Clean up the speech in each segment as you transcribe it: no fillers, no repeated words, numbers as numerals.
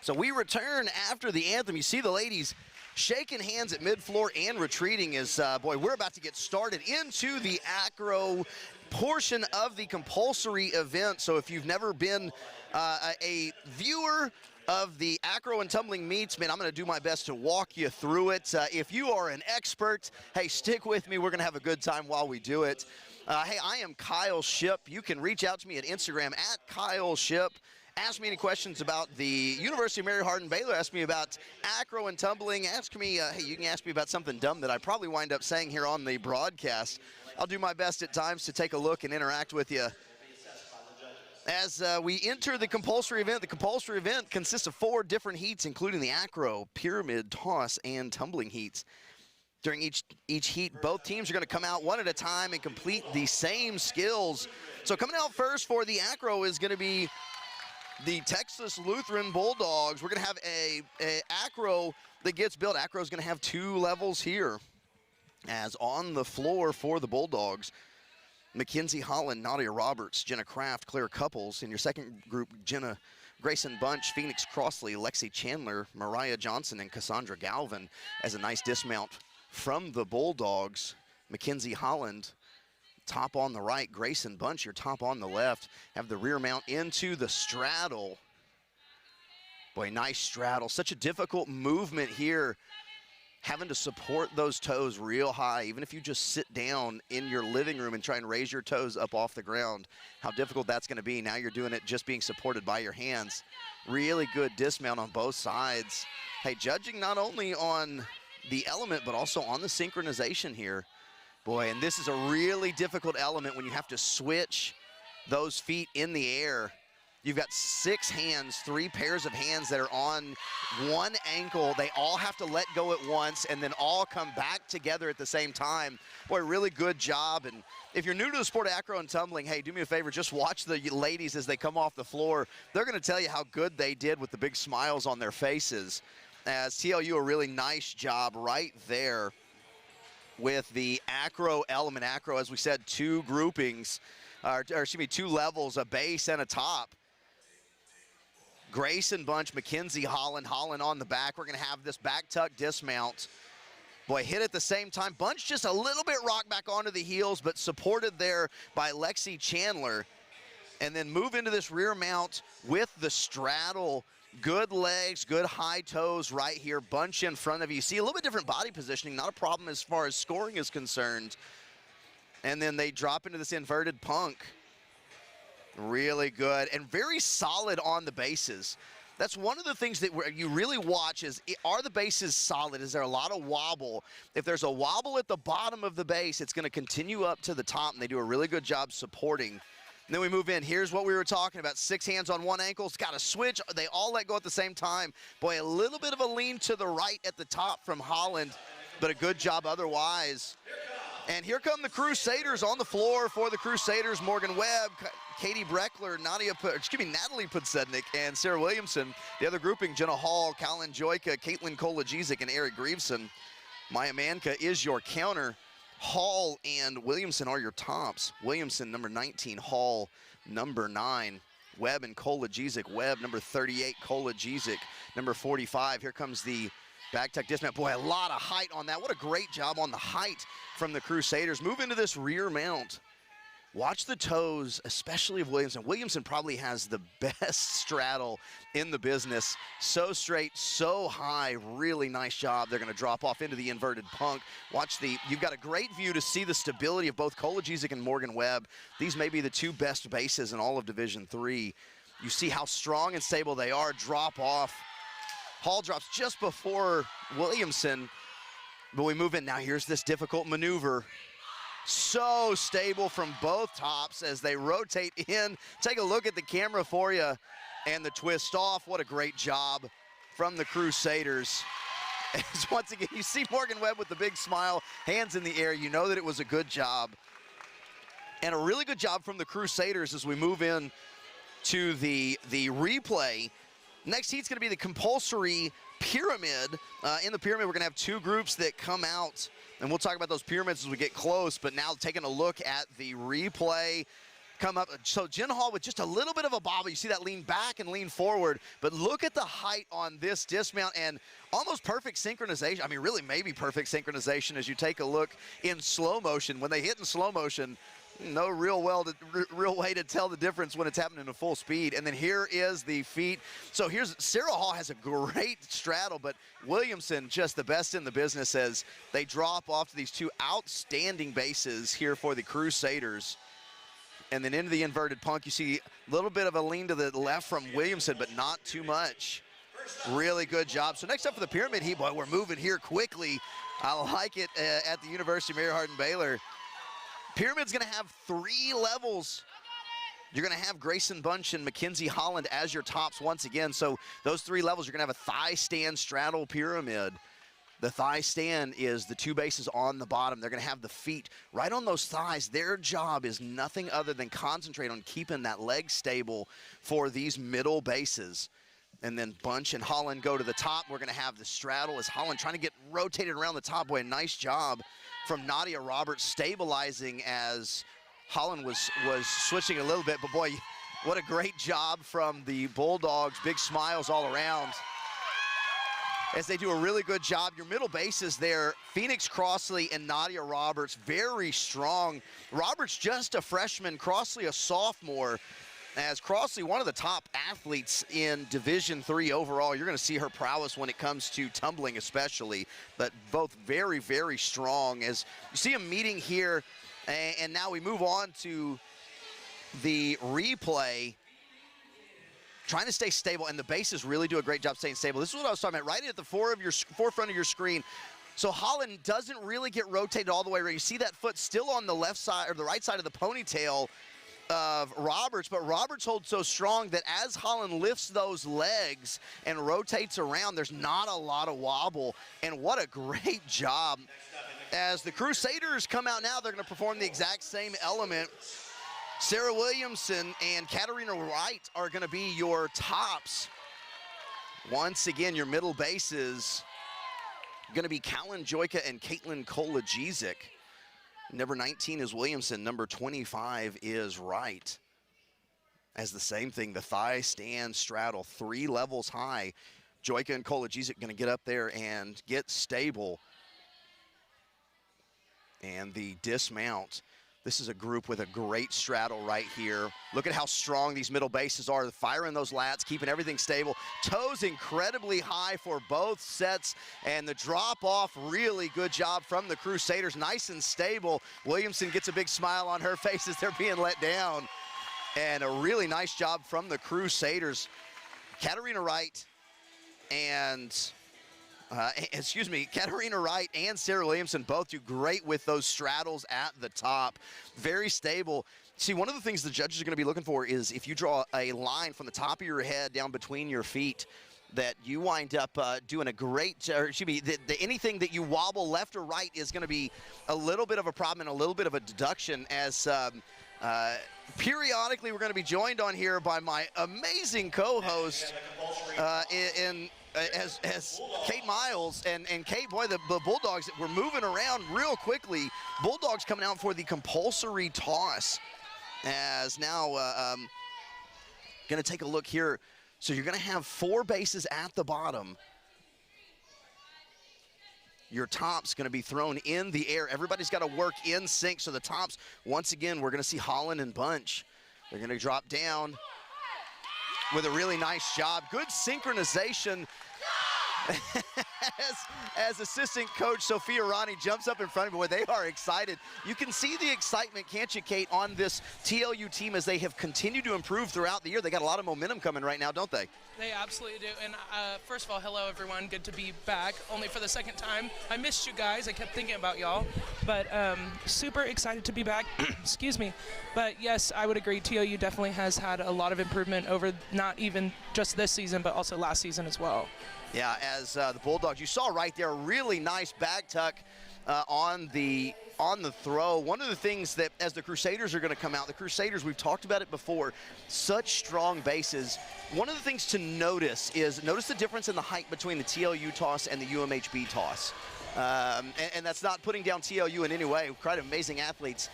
So we return after the anthem. You see the ladies shaking hands at mid-floor and retreating as, boy, we're about to get started into the acro portion of the compulsory event. So if you've never been a viewer of the acro and tumbling meets, man, I'm going to do my best to walk you through it. If you are an expert, hey, stick with me. We're going to have a good time while we do it. Hey, I am Kyle Ship. You can reach out to me at Instagram at Kyle Ship. Ask me any questions about the University of Mary Hardin-Baylor. Ask me about acro and tumbling. Ask me, hey, you can ask me about something dumb that I probably wind up saying here on the broadcast. I'll do my best at times to take a look and interact with you. As we enter the compulsory event consists of 4 different heats, including the acro, pyramid, toss, and tumbling heats. During each heat, both teams are going to come out one at a time and complete the same skills. So coming out first for the acro is going to be the Texas Lutheran Bulldogs. We're going to have a acro that gets built. Acro is going to have 2 levels here. As on the floor for the Bulldogs, Mackenzie Holland, Nadia Roberts, Jenna Kraft, Claire Couples. In your second group, Jenna Grayson Bunch, Phoenix Crossley, Lexi Chandler, Mariah Johnson, and Cassandra Galvin as a nice dismount from the Bulldogs. Mackenzie Holland, top on the right, Grayson Bunch, your top on the left, have the rear mount into the straddle. Boy, nice straddle. Such a difficult movement here, having to support those toes real high. Even if you just sit down in your living room and try and raise your toes up off the ground, how difficult that's going to be. Now you're doing it just being supported by your hands. Really good dismount on both sides. Hey, judging not only on the element, but also on the synchronization here. Boy, and this is a really difficult element when you have to switch those feet in the air. You've got 6 hands, 3 pairs of hands that are on one ankle. They all have to let go at once and then all come back together at the same time. Boy, really good job. And if you're new to the sport of acro and tumbling, hey, do me a favor, just watch the ladies as they come off the floor. They're going to tell you how good they did with the big smiles on their faces. As TLU, a really nice job right there with the acro element. Acro, as we said, 2 groupings, or excuse me, 2 levels, a base and a top. Grayson Bunch, Mackenzie Holland, Holland on the back. We're going to have this back tuck dismount. Boy, hit at the same time. Bunch just a little bit rocked back onto the heels, but supported there by Lexi Chandler. And then move into this rear mount with the straddle. Good legs, good high toes right here. Bunch in front of you. See a little bit different body positioning. Not a problem as far as scoring is concerned. And then they drop into this inverted punk. Really good and very solid on the bases. That's one of the things that you really watch is, are the bases solid? Is there a lot of wobble? If there's a wobble at the bottom of the base, it's going to continue up to the top, and they do a really good job supporting. And then we move in. Here's what we were talking about. 6 hands on one ankle. It's got to switch. They all let go at the same time. Boy, a little bit of a lean to the right at the top from Holland, but a good job otherwise. And here come the Crusaders on the floor for the Crusaders. Morgan Webb, Katie Breckler, Natalie Podsednik, and Sarah Williamson. The other grouping, Jenna Hall, Colin Joyka, Caitlin Kolajizik, and Eric Greaveson. Maya Manka is your counter. Hall and Williamson are your tops. Williamson, number 19, Hall, number 9. Webb and Kolajizik. Webb, number 38, Kolajizik, number 45. Here comes the back tuck dismount. Boy, a lot of height on that. What a great job on the height from the Crusaders. Move into this rear mount. Watch the toes, especially of Williamson. Williamson probably has the best straddle in the business. So straight, so high, really nice job. They're going to drop off into the inverted punk. You've got a great view to see the stability of both Kolajizik and Morgan Webb. These may be the 2 best bases in all of Division III. You see how strong and stable they are. Drop off. Hall drops just before Williamson, but we move in. Now here's this difficult maneuver. So stable from both tops as they rotate in. Take a look at the camera for you, and the twist off. What a great job from the Crusaders. As once again, you see Morgan Webb with the big smile, hands in the air. You know that it was a good job. And a really good job from the Crusaders as we move in to the replay. Next heat's going to be the compulsory pyramid. In the pyramid, we're going to have 2 groups that come out, and we'll talk about those pyramids as we get close, but now taking a look at the replay. come up. So Jen Hall with just a little bit of a bobble. You see that lean back and lean forward, but look at the height on this dismount and almost perfect synchronization. I mean, really maybe perfect synchronization as you take a look in slow motion. When they hit in slow motion, no real way to tell the difference when it's happening at full speed. And then here is the feat. So here's Sarah Hall has a great straddle, but Williamson just the best in the business as they drop off to these two outstanding bases here for the Crusaders. And then into the inverted punk, you see a little bit of a lean to the left from Williamson, but not too much. Really good job. So next up for the pyramid heat, boy, we're moving here quickly. I like it at the University of Mary Hardin-Baylor. Pyramid's gonna have 3 levels. You're gonna have Grayson Bunch and Mackenzie Holland as your tops once again. So those 3 levels, you're gonna have a thigh stand straddle pyramid. The thigh stand is the 2 bases on the bottom. They're gonna have the feet right on those thighs. Their job is nothing other than concentrate on keeping that leg stable for these middle bases. And then Bunch and Holland go to the top. We're gonna have the straddle as Holland trying to get rotated around the top. Boy, nice job from Nadia Roberts stabilizing as Holland was switching a little bit. But boy, what a great job from the Bulldogs. Big smiles all around as they do a really good job. Your middle bases there, Phoenix Crossley and Nadia Roberts, very strong. Roberts just a freshman, Crossley a sophomore. As Crossley, one of the top athletes in Division III overall. You're gonna see her prowess when it comes to tumbling especially, but both very, very strong. As you see them meeting here, and now we move on to the replay. Trying to stay stable, and the bases really do a great job staying stable. This is what I was talking about, right at the forefront of your screen. So Holland doesn't really get rotated all the way around. You see that foot still on the left side, or the right side of the ponytail of Roberts, but Roberts holds so strong that as Holland lifts those legs and rotates around, there's not a lot of wobble, and what a great job. As the Crusaders come out now, they're gonna perform the exact same element. Sarah Williamson and Katarina Wright are gonna be your tops. Once again, your middle bases gonna be Callan Joyka and Caitlin Kolajizik. Number 19 is Williamson, number 25 is Wright. As the same thing, the thigh stand straddle, 3 levels high. Joyka and Kolajizik gonna get up there and get stable. And the dismount. This is a group with a great straddle right here. Look at how strong these middle bases are. Firing those lats, keeping everything stable. Toes incredibly high for both sets. And the drop off, really good job from the Crusaders. Nice and stable. Williamson gets a big smile on her face as they're being let down. And a really nice job from the Crusaders. Katarina Wright and Katarina Wright and Sarah Williamson both do great with those straddles at the top. Very stable. See, one of the things the judges are going to be looking for is if you draw a line from the top of your head down between your feet, that you wind up doing a great, anything that you wobble left or right is going to be a little bit of a problem and a little bit of a deduction, as periodically we're going to be joined on here by my amazing co-host as Kate Miles. And Kate, boy, the Bulldogs were moving around real quickly. Bulldogs coming out for the compulsory toss, as now going to take a look here. So you're going to have 4 bases at the bottom. Your top's going to be thrown in the air. Everybody's got to work in sync. So the tops, once again, we're going to see Holland and Bunch. They're going to drop down with a really nice job. Good synchronization. As assistant coach Sophia Ronnie jumps up in front of me, boy, they are excited. You can see the excitement, can't you, Kate, on this TLU team as they have continued to improve throughout the year. They got a lot of momentum coming right now, don't they? They absolutely do. And first of all, hello, everyone. Good to be back, only for the second time. I missed you guys. I kept thinking about y'all. But super excited to be back. Excuse me. But, yes, I would agree. TLU definitely has had a lot of improvement over not even just this season, but also last season as well. Yeah, as the Bulldogs, you saw right there, a really nice back tuck on the throw. One of the things that, as the Crusaders are going to come out, the Crusaders, we've talked about it before, such strong bases. One of the things to notice is, notice the difference in the height between the TLU toss and the UMHB toss. And that's not putting down TLU in any way. Quite amazing athletes.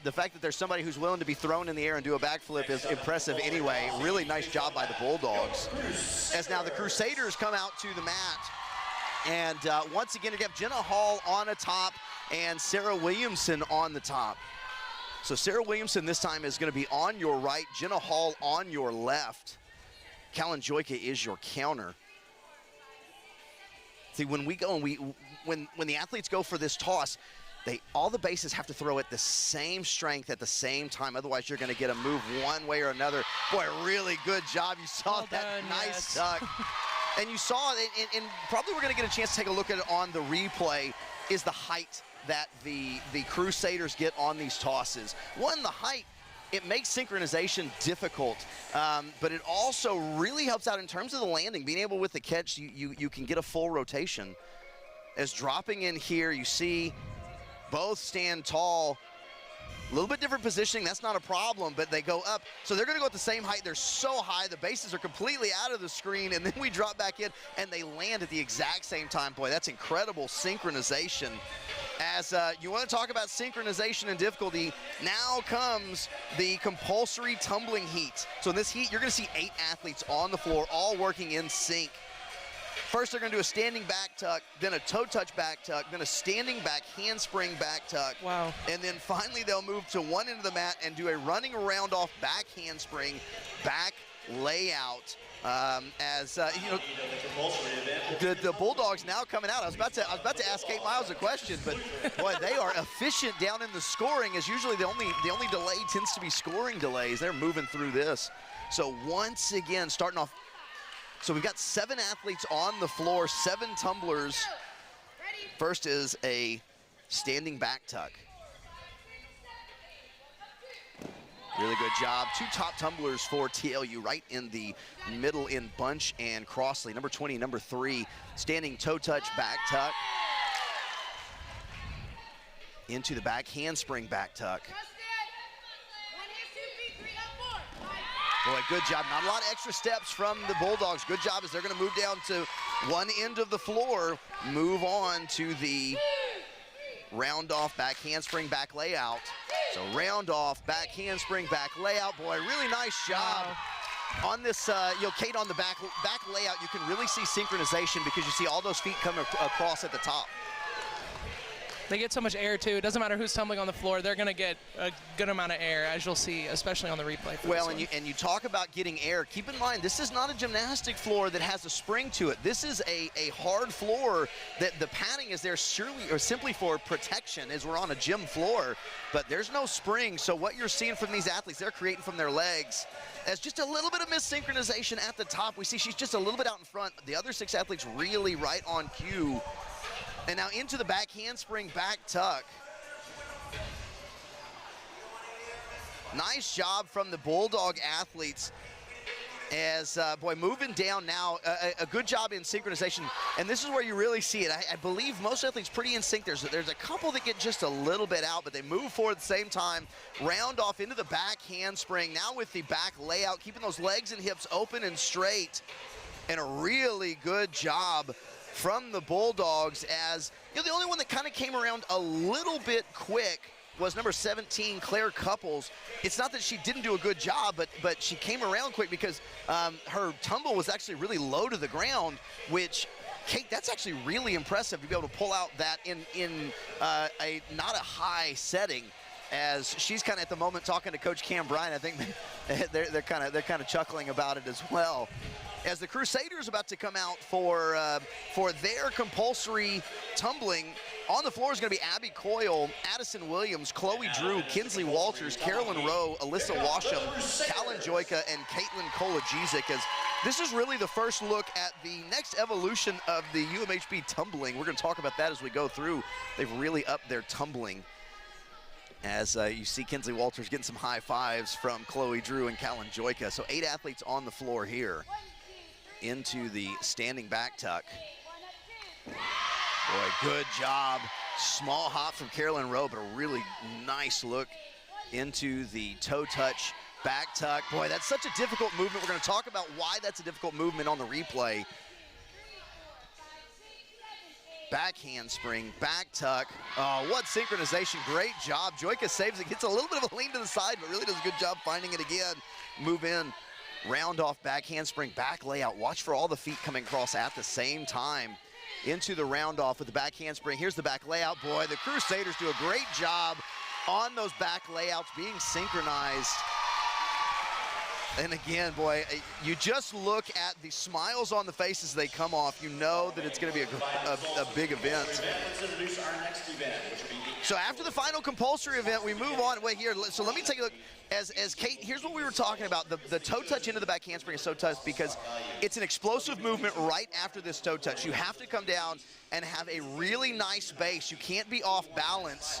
The fact that there's somebody who's willing to be thrown in the air and do a backflip is impressive anyway. Really nice job by the Bulldogs. As now the Crusaders come out to the mat. And once again, you have Jenna Hall on the top and Sarah Williamson on the top. So Sarah Williamson this time is going to be on your right, Jenna Hall on your left. Kalinjoika is your counter. See, when we go and when the athletes go for this toss, all the bases have to throw at the same strength at the same time. Otherwise, you're going to get a move one way or another. Boy, really good job. You saw well that done, nice yes. tuck. And you saw it, and probably we're going to get a chance to take a look at it on the replay, is the height that the Crusaders get on these tosses. One, the height, it makes synchronization difficult, but it also really helps out in terms of the landing. Being able with the catch, you can get a full rotation. As dropping in here, you see both stand tall. A little bit different positioning, that's not a problem, but they go up. So they're gonna go at the same height. They're so high, the bases are completely out of the screen, and then we drop back in, and they land at the exact same time. Boy, that's incredible synchronization. As you wanna talk about synchronization and difficulty, now comes the compulsory tumbling heat. So in this heat, you're gonna see 8 athletes on the floor, all working in sync. First, they're going to do a standing back tuck, then a toe touch back tuck, then a standing back handspring back tuck. Wow. And then finally, they'll move to one end of the mat and do a running around off back handspring, back layout. You know, the Bulldogs now coming out. I was about to ask Kate Miles a question, but boy, they are efficient down in the scoring. As usually the only delay tends to be scoring delays. They're moving through this. So once again, starting off. So we've got 7 athletes on the floor, 7 tumblers. First is a standing back tuck. Really good job. 2 top tumblers for TLU right in the middle in Bunch and Crossley. Number 20, number 3, standing toe touch back tuck. Into the back handspring back tuck. Boy, good job. Not a lot of extra steps from the Bulldogs. Good job as they're going to move down to one end of the floor, move on to the round off back handspring back layout. So round off back handspring back layout. Boy, really nice job. Wow. On this, Kate, on the back layout, you can really see synchronization because you see all those feet come across at the top. They get so much air, too. It doesn't matter who's tumbling on the floor. They're going to get a good amount of air, as you'll see, especially on the replay. Well, and you talk about getting air. Keep in mind, this is not a gymnastic floor that has a spring to it. This is a hard floor that the padding is there simply for protection as we're on a gym floor, but there's no spring. So what you're seeing from these athletes, they're creating from their legs. As just a little bit of missynchronization at the top. We see she's just a little bit out in front. The other 6 athletes really right on cue. And now into the back handspring back tuck. Nice job from the Bulldog athletes as, boy, moving down now. A good job in synchronization. And this is where you really see it. I believe most athletes pretty in sync. There's a couple that get just a little bit out, but they move forward at the same time. Round off into the back handspring. Now with the back layout, keeping those legs and hips open and straight. And a really good job from the Bulldogs as, you know, the only one that kind of came around a little bit quick was number 17, Claire Couples. It's not that she didn't do a good job, but she came around quick because her tumble was actually really low to the ground, which, Kate, that's actually really impressive to be able to pull out that in not a high setting. As she's kind of at the moment talking to Coach Cam Bryan, I think they're kind of chuckling about it as well. As the Crusaders about to come out for their compulsory tumbling, on the floor is going to be Abby Coyle, Addison Williams, Chloe Drew, Kinsley Walters, Carolyn Rowe, Alyssa Washam, Kalinjoika, and Caitlin Kolajizik. As this is really the first look at the next evolution of the UMHB tumbling. We're going to talk about that as we go through. They've really upped their tumbling. As you see Kinsley Walters getting some high fives from Chloe Drew and Kalinjoika. So 8 athletes on the floor here. Into the standing back tuck. Boy, good job. Small hop from Carolyn Rowe, but a really nice look into the toe touch back tuck. Boy, that's such a difficult movement. We're going to talk about why that's a difficult movement on the replay. back handspring, back tuck. Oh, what synchronization. Great job. Joyka saves it, gets a little bit of a lean to the side, but really does a good job finding it again. Move in, round off back handspring, back layout. Watch for all the feet coming across at the same time into the round off with the back handspring. Here's the back layout. Boy, the Crusaders do a great job on those back layouts being synchronized. And again, boy, you just look at the smiles on the faces as they come off. You know that it's going to be a big event. So after the final compulsory event, we move on. Wait here. So let me take a look. As Kate, here's what we were talking about. The toe touch into the back handspring is so tough because it's an explosive movement right after this toe touch. You have to come down and have a really nice base. You can't be off balance.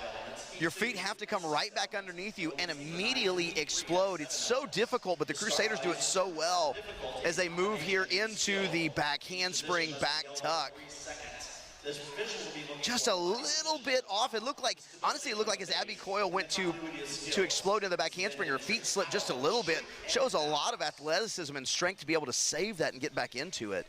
Your feet have to come right back underneath you and immediately explode. It's so difficult, but the Crusaders do it so well as they move here into the back handspring, back tuck. Just a little bit off. It looked like, honestly, it looked like as Abby Coyle went to explode in the back handspring, her feet slipped just a little bit. Shows a lot of athleticism and strength to be able to save that and get back into it.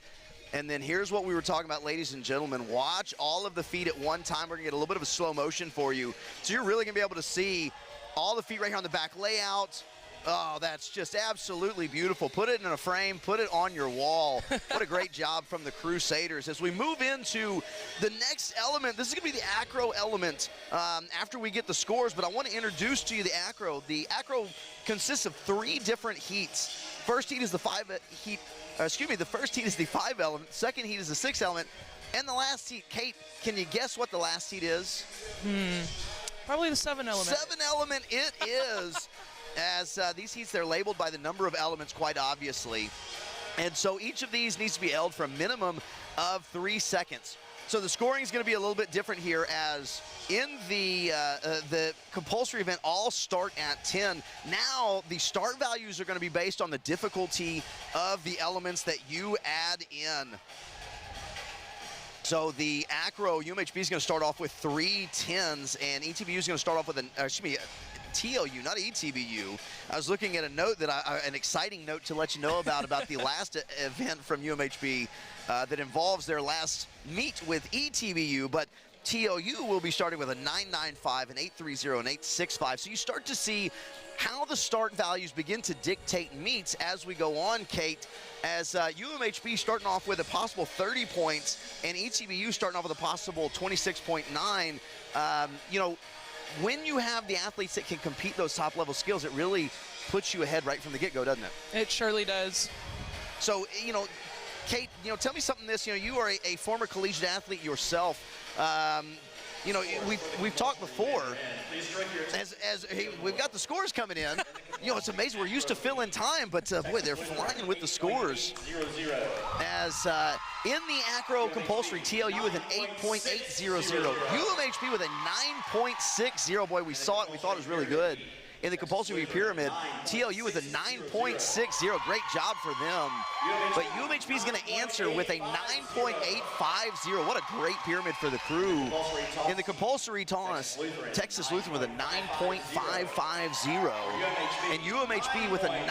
And then here's what we were talking about, ladies and gentlemen. Watch all of the feet at one time. We're gonna get a little bit of a slow motion for you. So you're really gonna be able to see all the feet right here on the back layout. Oh, that's just absolutely beautiful. Put it in a frame, put it on your wall. What a great job from the Crusaders. As we move into the next element, this is gonna be the acro element after we get the scores, but I wanna introduce to you the acro. The acro consists of 3 different heats. First heat is the 5 heat. The first heat is the 5 element, second heat is the 6 element, and the last heat, Kate, can you guess what the last heat is? Probably the 7 element. 7 element it is. As these heats, they're labeled by the number of elements quite obviously. And so each of these needs to be held for a minimum of 3 seconds. So the scoring is going to be a little bit different here, as in the compulsory event, all start at 10. Now the start values are going to be based on the difficulty of the elements that you add in. So the acro, UMHB is going to start off with 3 10s, and ETBU is going to start off with TLU, not ETBU. I was looking at a note that an exciting note to let you know about the last event from UMHB that involves their last meet with ETBU, but TLU will be starting with a 9.95, an 8.30, and 8.65. So you start to see how the start values begin to dictate meets as we go on, Kate, as UMHB starting off with a possible 30 points and ETBU starting off with a possible 26.9. You know, when you have the athletes that can compete those top level skills, it really puts you ahead right from the get-go, doesn't it? It surely does. So, you know, Kate, you know, tell me something this, you know, you are a former collegiate athlete yourself. You know, we've talked before, as we've got the scores coming in. You know, it's amazing. We're used to filling time, but boy, they're flying with the scores. As in the acro compulsory, TLU with an 8.800, UMHB with a 9.60. Boy, we saw it. We thought it was really good. In the compulsory pyramid, TLU with a 9.60. Great job for them. But UMHB is going to answer with a 9.850. What a great pyramid for the crew. In the compulsory toss, Texas Lutheran with a 9.550. And UMHB with a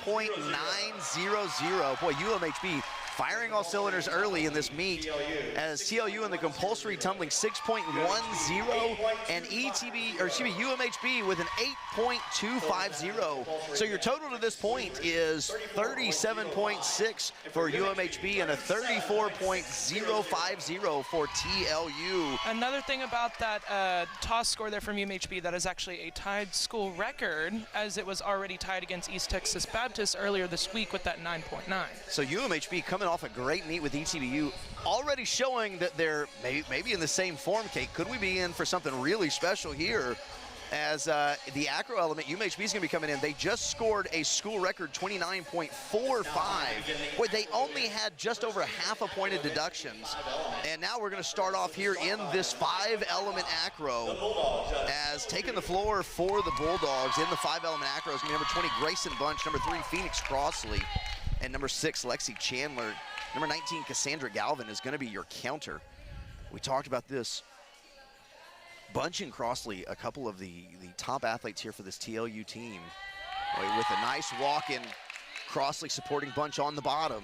9.900. Boy, UMHB firing all cylinders early in this meet, as TLU in the compulsory tumbling 6.10, and UMHB with an 8.250. So your total to this point is 37.6 for UMHB and a 34.050 for TLU. Another thing about that toss score there from UMHB, that is actually a tied school record, as it was already tied against East Texas Baptist earlier this week with that 9.9. So UMHB coming off a great meet with ETBU, already showing that they're maybe in the same form, Kate. Could we be in for something really special here? As the acro element, UMHB is going to be coming in. They just scored a school record 29.45. Boy, they only had just over a half a point of deductions. And now we're going to start off here in this 5-element acro, as taking the floor for the Bulldogs in the 5-element acro is going to be number 20, Grayson Bunch, number 3, Phoenix Crossley, and number 6, Lexi Chandler. Number 19, Cassandra Galvin is going to be your counter. We talked about this. Bunch and Crossley, a couple of the top athletes here for this TLU team. With a nice walk-in, Crossley supporting Bunch on the bottom.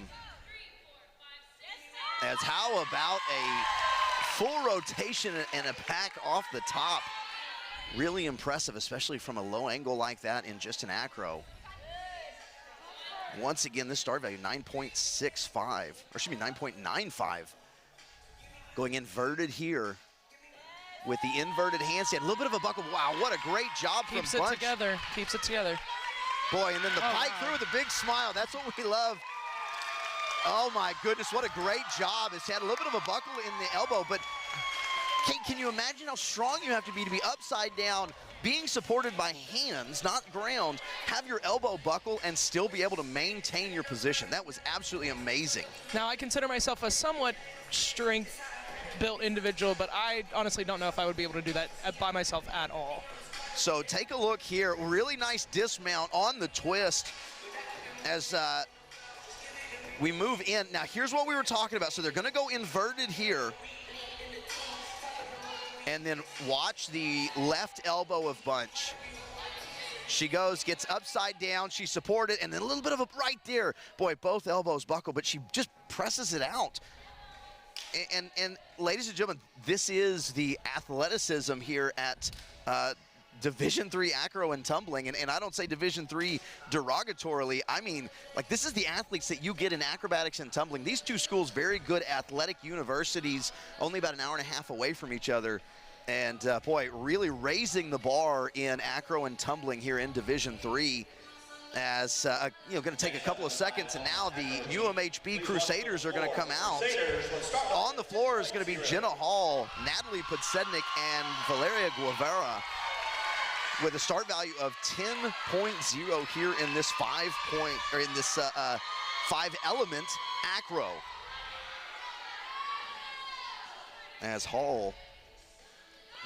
As how about a full rotation and a pack off the top. Really impressive, especially from a low angle like that in just an acro. Once again, this start value 9.65, or excuse me, 9.95. Going inverted here with the inverted handstand. A little bit of a buckle. Wow, what a great job from Bunch. Keeps it together, keeps it together. Boy, and then the pike through with a big smile. That's what we love. Oh my goodness, what a great job. It's had a little bit of a buckle in the elbow, but can you imagine how strong you have to be upside down, being supported by hands, not ground, have your elbow buckle and still be able to maintain your position? That was absolutely amazing. Now, I consider myself a somewhat strength-built individual, but I honestly don't know if I would be able to do that by myself at all. So take a look here. Really nice dismount on the twist as we move in. Now, here's what we were talking about. So they're going to go inverted here. And then watch the left elbow of Bunch. She goes, gets upside down, she's supported, and then a little bit of a right there. Boy, both elbows buckle, but she just presses it out. And ladies and gentlemen, this is the athleticism here at Division III Acro and Tumbling, and I don't say Division III derogatorily. I mean, like, this is the athletes that you get in acrobatics and tumbling. These two schools, very good athletic universities, only about an hour and a half away from each other. And boy, really raising the bar in acro and tumbling here in Division III. As going to take a couple of seconds, and now the UMHB Crusaders are going to come out. On the floor is going to be Jenna Hall, Natalie Podsednik, and Valeria Guevara, with a start value of 10.0 here in this five-element acro. As Hall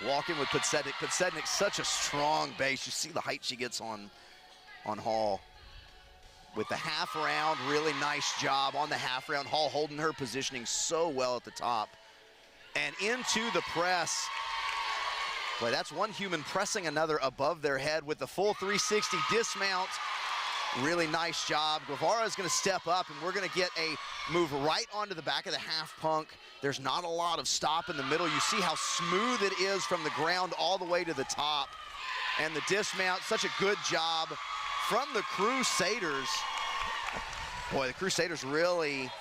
walking with Podsednik. Podsednik, such a strong base. You see the height she gets on Hall. With the half round, really nice job on the half round. Hall holding her positioning so well at the top. And into the press. Boy, that's one human pressing another above their head with the full 360 dismount. Really nice job. Guevara is going to step up, and we're going to get a move right onto the back of the half punk. There's not a lot of stop in the middle. You see how smooth it is from the ground all the way to the top. And the dismount, such a good job from the Crusaders. Boy, the Crusaders really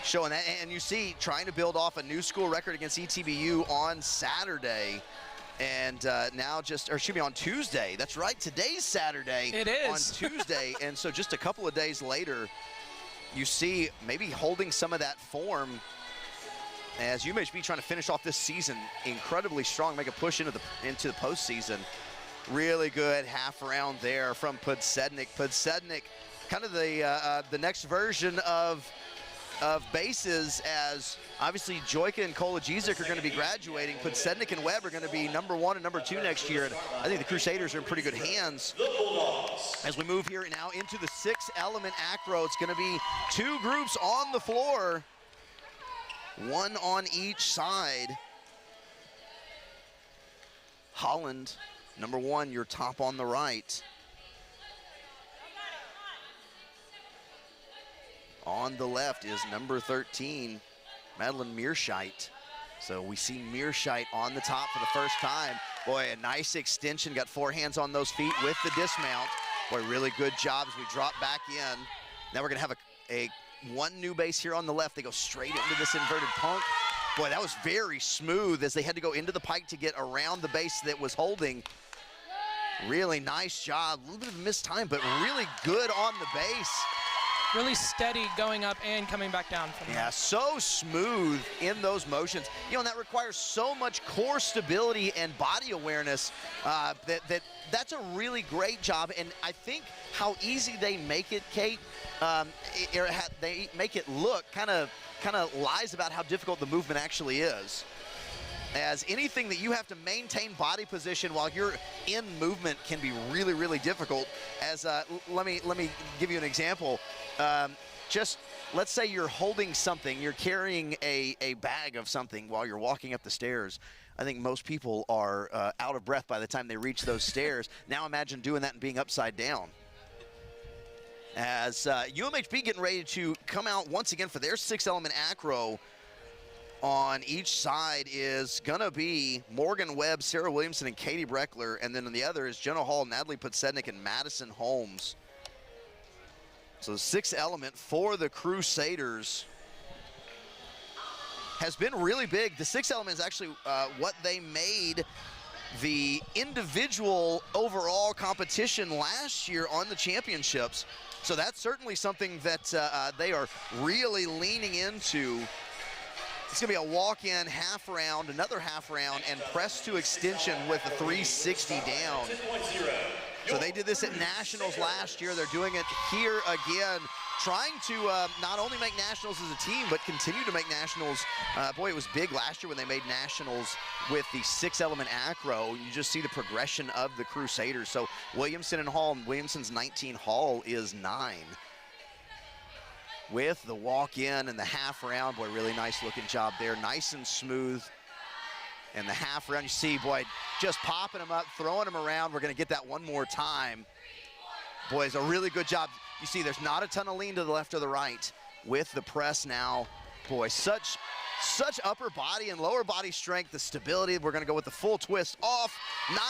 showing that. And you see, trying to build off a new school record against ETBU on Saturday. And now on Tuesday. That's right, today's Saturday. It is. On Tuesday. And so just a couple of days later, you see maybe holding some of that form as UMHB trying to finish off this season incredibly strong, make a push into the postseason. Really good half round there from Podsednik. Podsednik, kind of the next version of bases, as obviously Joyka and Kolajizik are going to be graduating. Podsednik and Webb are going to be #1 and #2 next year. And I think the Crusaders are in pretty good hands. As we move here now into the 6-element acro, it's going to be two groups on the floor, one on each side. Holland, #1, your top on the right. On the left is #13, Madeline Mearscheit. So we see Mearscheit on the top for the first time. Boy, a nice extension, got 4 hands on those feet with the dismount. Boy, really good job as we drop back in. Now we're gonna have a one new base here on the left. They go straight into this inverted punk. Boy, that was very smooth as they had to go into the pike to get around the base that was holding. Really nice job, a little bit of a missed time, but really good on the base. Really steady going up and coming back down from Yeah, so smooth in those motions. And that requires so much core stability and body awareness. That's a really great job. And I think how easy they make it, Kate, they make it look kind of lies about how difficult the movement actually is. As anything that you have to maintain body position while you're in movement can be really, really difficult. As let me give you an example. Just let's say you're holding something, you're carrying a bag of something while you're walking up the stairs. I think most people are out of breath by the time they reach those stairs. Now imagine doing that and being upside down. As UMHB getting ready to come out once again for their 6-element acro on each side is going to be Morgan Webb, Sarah Williamson, and Katie Breckler. And then on the other is Jenna Hall, Natalie Podsednik, and Madison Holmes. So the sixth element for the Crusaders has been really big. The sixth element is actually what they made the individual overall competition last year on the championships. So that's certainly something that they are really leaning into. It's going to be a walk-in half round, another half round, and press to extension with a 360 down. So they did this at Nationals last year. They're doing it here again, trying to not only make Nationals as a team, but continue to make Nationals. Boy, it was big last year when they made Nationals with the six element acro. You just see the progression of the Crusaders. So Williamson and Hall, Williamson's 19, Hall is 9. With the walk-in and the half round, boy, really nice looking job there. Nice and smooth. And the half round, you see, boy, just popping them up, throwing them around. We're going to get that one more time. Boy, it's a really good job. You see, there's not a ton of lean to the left or the right with the press now. Boy, such upper body and lower body strength, the stability. We're going to go with the full twist off.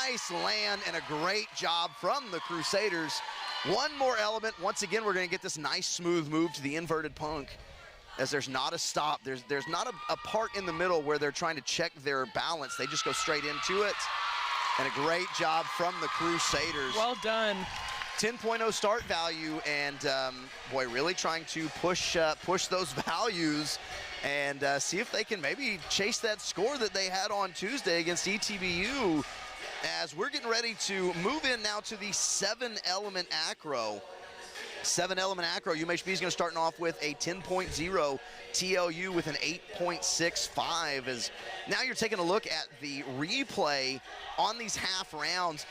Nice land and a great job from the Crusaders. One more element. Once again, we're going to get this nice smooth move to the inverted punk, as there's not a stop. There's not a part in the middle where they're trying to check their balance. They just go straight into it. And a great job from the Crusaders. Well done. 10.0 start value, and boy, really trying to push those values and see if they can maybe chase that score that they had on Tuesday against ETBU, as we're getting ready to move in now to the 7-element acro. 7-element acro, UMHB is going to start off with a 10.0, TLU with an 8.65. As now you're taking a look at the replay on these half rounds.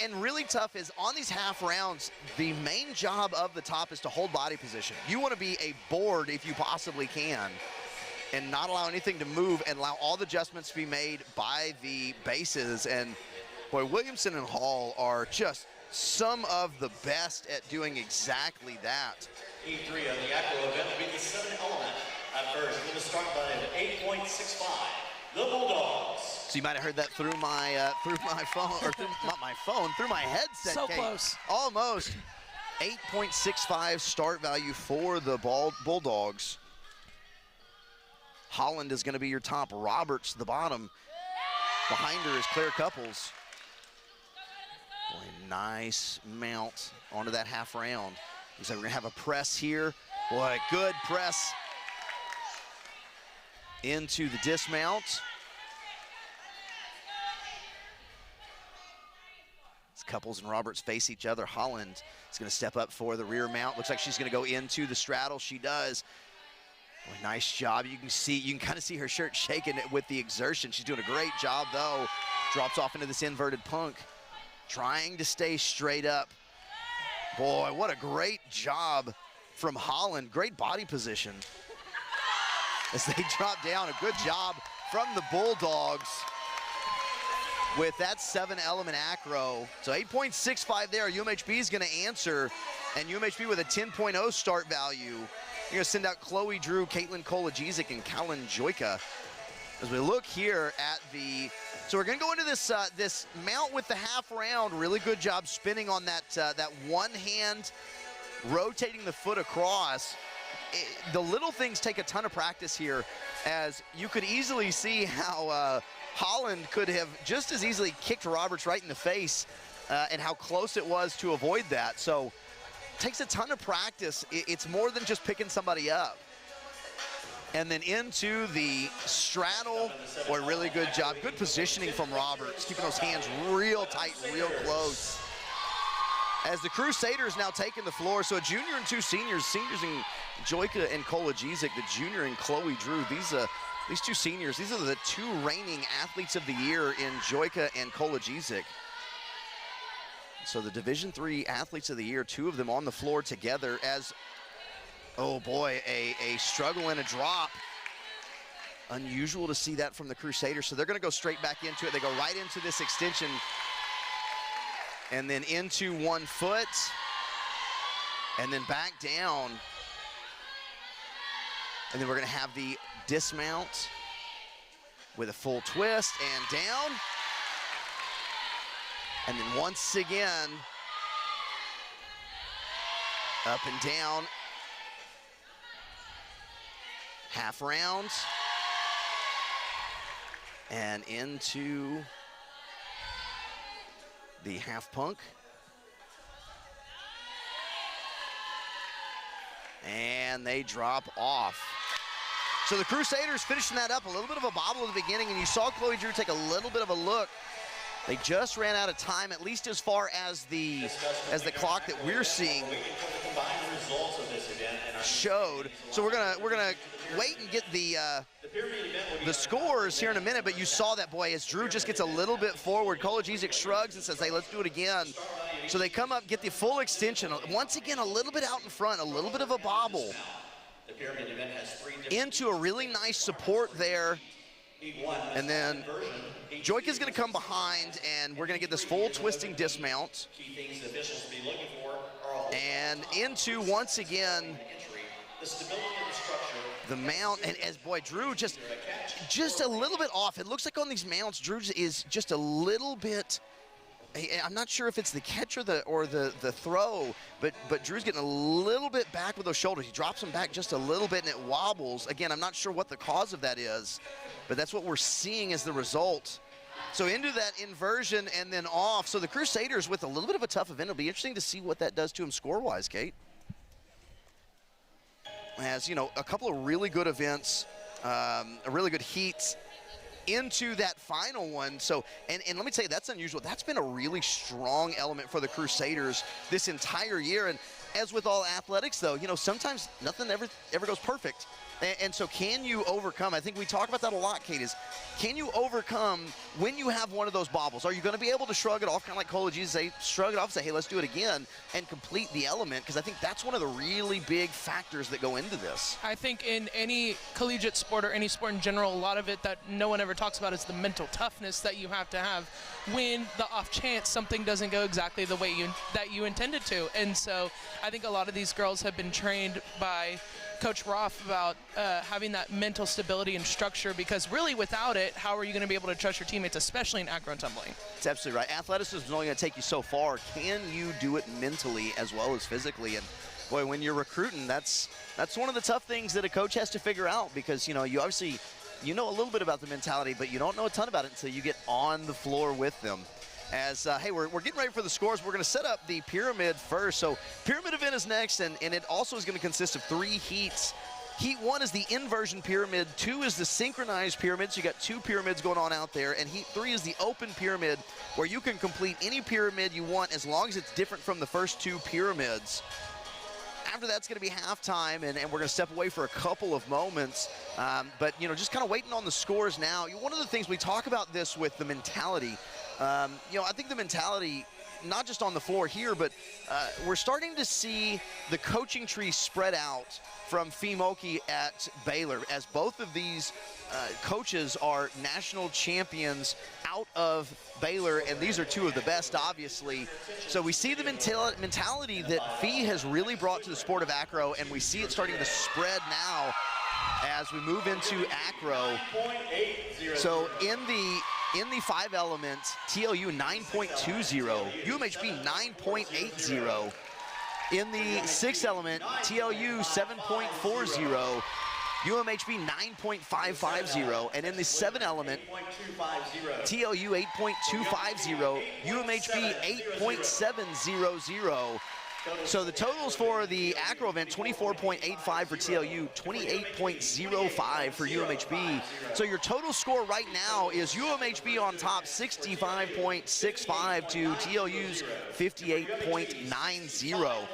And really tough is on these half rounds, the main job of the top is to hold body position. You want to be a board if you possibly can, and not allow anything to move, and allow all the adjustments to be made by the bases. And boy, Williamson and Hall are just some of the best at doing exactly that. E3 on the acro event will be the 7-element at first. Going to start by an 8.65. The Bulldogs. So you might have heard that through my phone, or through, not my phone, through my headset. So Kate. close. Almost. 8.65 start value for the Bulldogs. Holland is going to be your top. Roberts the bottom. Behind her is Claire Couples. Boy, nice mount onto that half round. Looks like we're going to have a press here. Boy, good press into the dismount. As Couples and Roberts face each other, Holland is going to step up for the rear mount. Looks like she's going to go into the straddle. She does. Boy, nice job. You can kind of see her shirt shaking with the exertion. She's doing a great job, though. Drops off into this inverted punk, trying to stay straight up. Boy, what a great job from Holland. Great body position as they drop down. A good job from the Bulldogs with that 7-element acro. So 8.65 there. UMHB is going to answer, and UMHB with a 10.0 start value. You're going to send out Chloe Drew, Caitlin Kolajizik, and Callan Joyka. As we look here at the, so we're going to go into this this mount with the half round. Really good job spinning on that that one hand, rotating the foot across. The little things take a ton of practice here, as you could easily see how Holland could have just as easily kicked Roberts right in the face, and how close it was to avoid that. So it takes a ton of practice. It's more than just picking somebody up. And then into the straddle. Boy, really good job. Good positioning from Roberts, keeping those hands real tight, real close. As the Crusaders now taking the floor, so a junior and two seniors, in Joyka and Kolajizik, the junior and Chloe Drew. These two seniors, these are the two reigning athletes of the year in Joyka and Kolajizik. So the Division III athletes of the year, two of them on the floor together, as oh boy, a struggle and a drop. Unusual to see that from the Crusaders, so they're going to go straight back into it. They go right into this extension and then into 1 foot and then back down. And then we're going to have the dismount with a full twist and down. And then once again, up and down. Half round. And into the half punk. And they drop off. So the Crusaders finishing that up, a little bit of a bobble at the beginning, and you saw Chloe Drew take a little bit of a look. They just ran out of time, at least as far as the clock that we're seeing showed. So we're gonna wait and get the scores here in a minute, but you saw that, boy, as Drew just gets a little bit forward, Kolodziejczyk shrugs and says, hey, let's do it again. So they come up, get the full extension. Once again, a little bit out in front, a little bit of a bobble. Into a really nice support there. And then Joyka's gonna come behind, and we're gonna get this full twisting dismount. And into, once again, the mount, and as boy, Drew just a little bit off. It looks like on these mounts, Drew is just a little bit, I'm not sure if it's the catch or the throw, but Drew's getting a little bit back with those shoulders. He drops them back just a little bit, and it wobbles. Again, I'm not sure what the cause of that is, but that's what we're seeing as the result. So into that inversion and then off. So the Crusaders with a little bit of a tough event. It'll be interesting to see what that does to him score-wise, Kate. As, you know, a couple of really good events, a really good heats into that final one. So, and let me tell you, that's unusual. That's been a really strong element for the Crusaders this entire year. And as with all athletics, though, you know, sometimes nothing ever goes perfect. And so can you overcome, I think we talk about that a lot, Kate, is can you overcome when you have one of those bobbles? Are you going to be able to shrug it off, kind of like Kolodziejczyk, say, shrug it off and say, hey, let's do it again, and complete the element? Because I think that's one of the really big factors that go into this. I think in any collegiate sport or any sport in general, a lot of it that no one ever talks about is the mental toughness that you have to have when the off chance something doesn't go exactly the way that you intended to. And so I think a lot of these girls have been trained by Coach Roth about having that mental stability and structure, because really without it, how are you going to be able to trust your teammates, especially in acro and tumbling? That's absolutely right. Athleticism is only going to take you so far. Can you do it mentally as well as physically? And boy, when you're recruiting, that's one of the tough things that a coach has to figure out, because you know, you obviously, you know a little bit about the mentality, but you don't know a ton about it until you get on the floor with them. As, hey, we're getting ready for the scores. We're going to set up the pyramid first. So pyramid event is next, and it also is going to consist of 3 heats. Heat 1 is the inversion pyramid. 2 is the synchronized pyramid. So you got 2 pyramids going on out there. And Heat 3 is the open pyramid, where you can complete any pyramid you want as long as it's different from the first 2 pyramids. After that's going to be halftime, and we're going to step away for a couple of moments. But, you know, just kind of waiting on the scores now. One of the things we talk about this with the mentality, you know, I think the mentality, not just on the floor here, but we're starting to see the coaching tree spread out from Fimoki at Baylor, as both of these coaches are national champions out of Baylor, and these are 2 of the best, obviously. So we see the mentality that Fee has really brought to the sport of acro, and we see it starting to spread now as we move into acro. So in the 5 elements, TLU 9.20, UMHB 9.80. In the 6 element, TLU 7.40, UMHB 9.550, and in the 7 element, TLU 8.250, UMHB 8.700. So the totals for the acro event, 24.85 for TLU, 28.05 for UMHB. So your total score right now is UMHB on top, 65.65 to TLU's 58.90.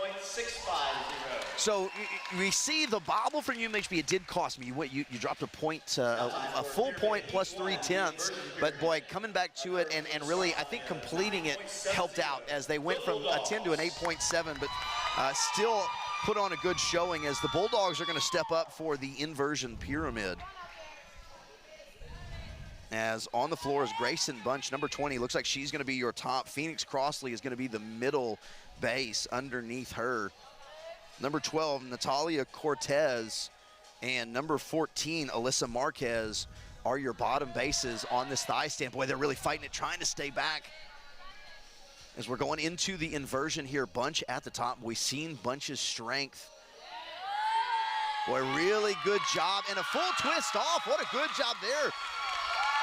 So we see the bobble from UMHB. It did cost me. You dropped a point, a full point plus 3/10. But boy, coming back to it and really, I think completing it helped out, as they went from a 10 to an 8.7, but still put on a good showing, as the Bulldogs are going to step up for the inversion pyramid. As on the floor is Grayson Bunch, number 20. Looks like she's going to be your top. Phoenix Crossley is going to be the middle base underneath her. Number 12, Natalia Cortez, and number 14, Alyssa Marquez, are your bottom bases on this thigh stand. Boy, they're really fighting it, trying to stay back. As we're going into the inversion here, Bunch at the top. We've seen Bunch's strength. Boy, really good job, and a full twist off. What a good job there.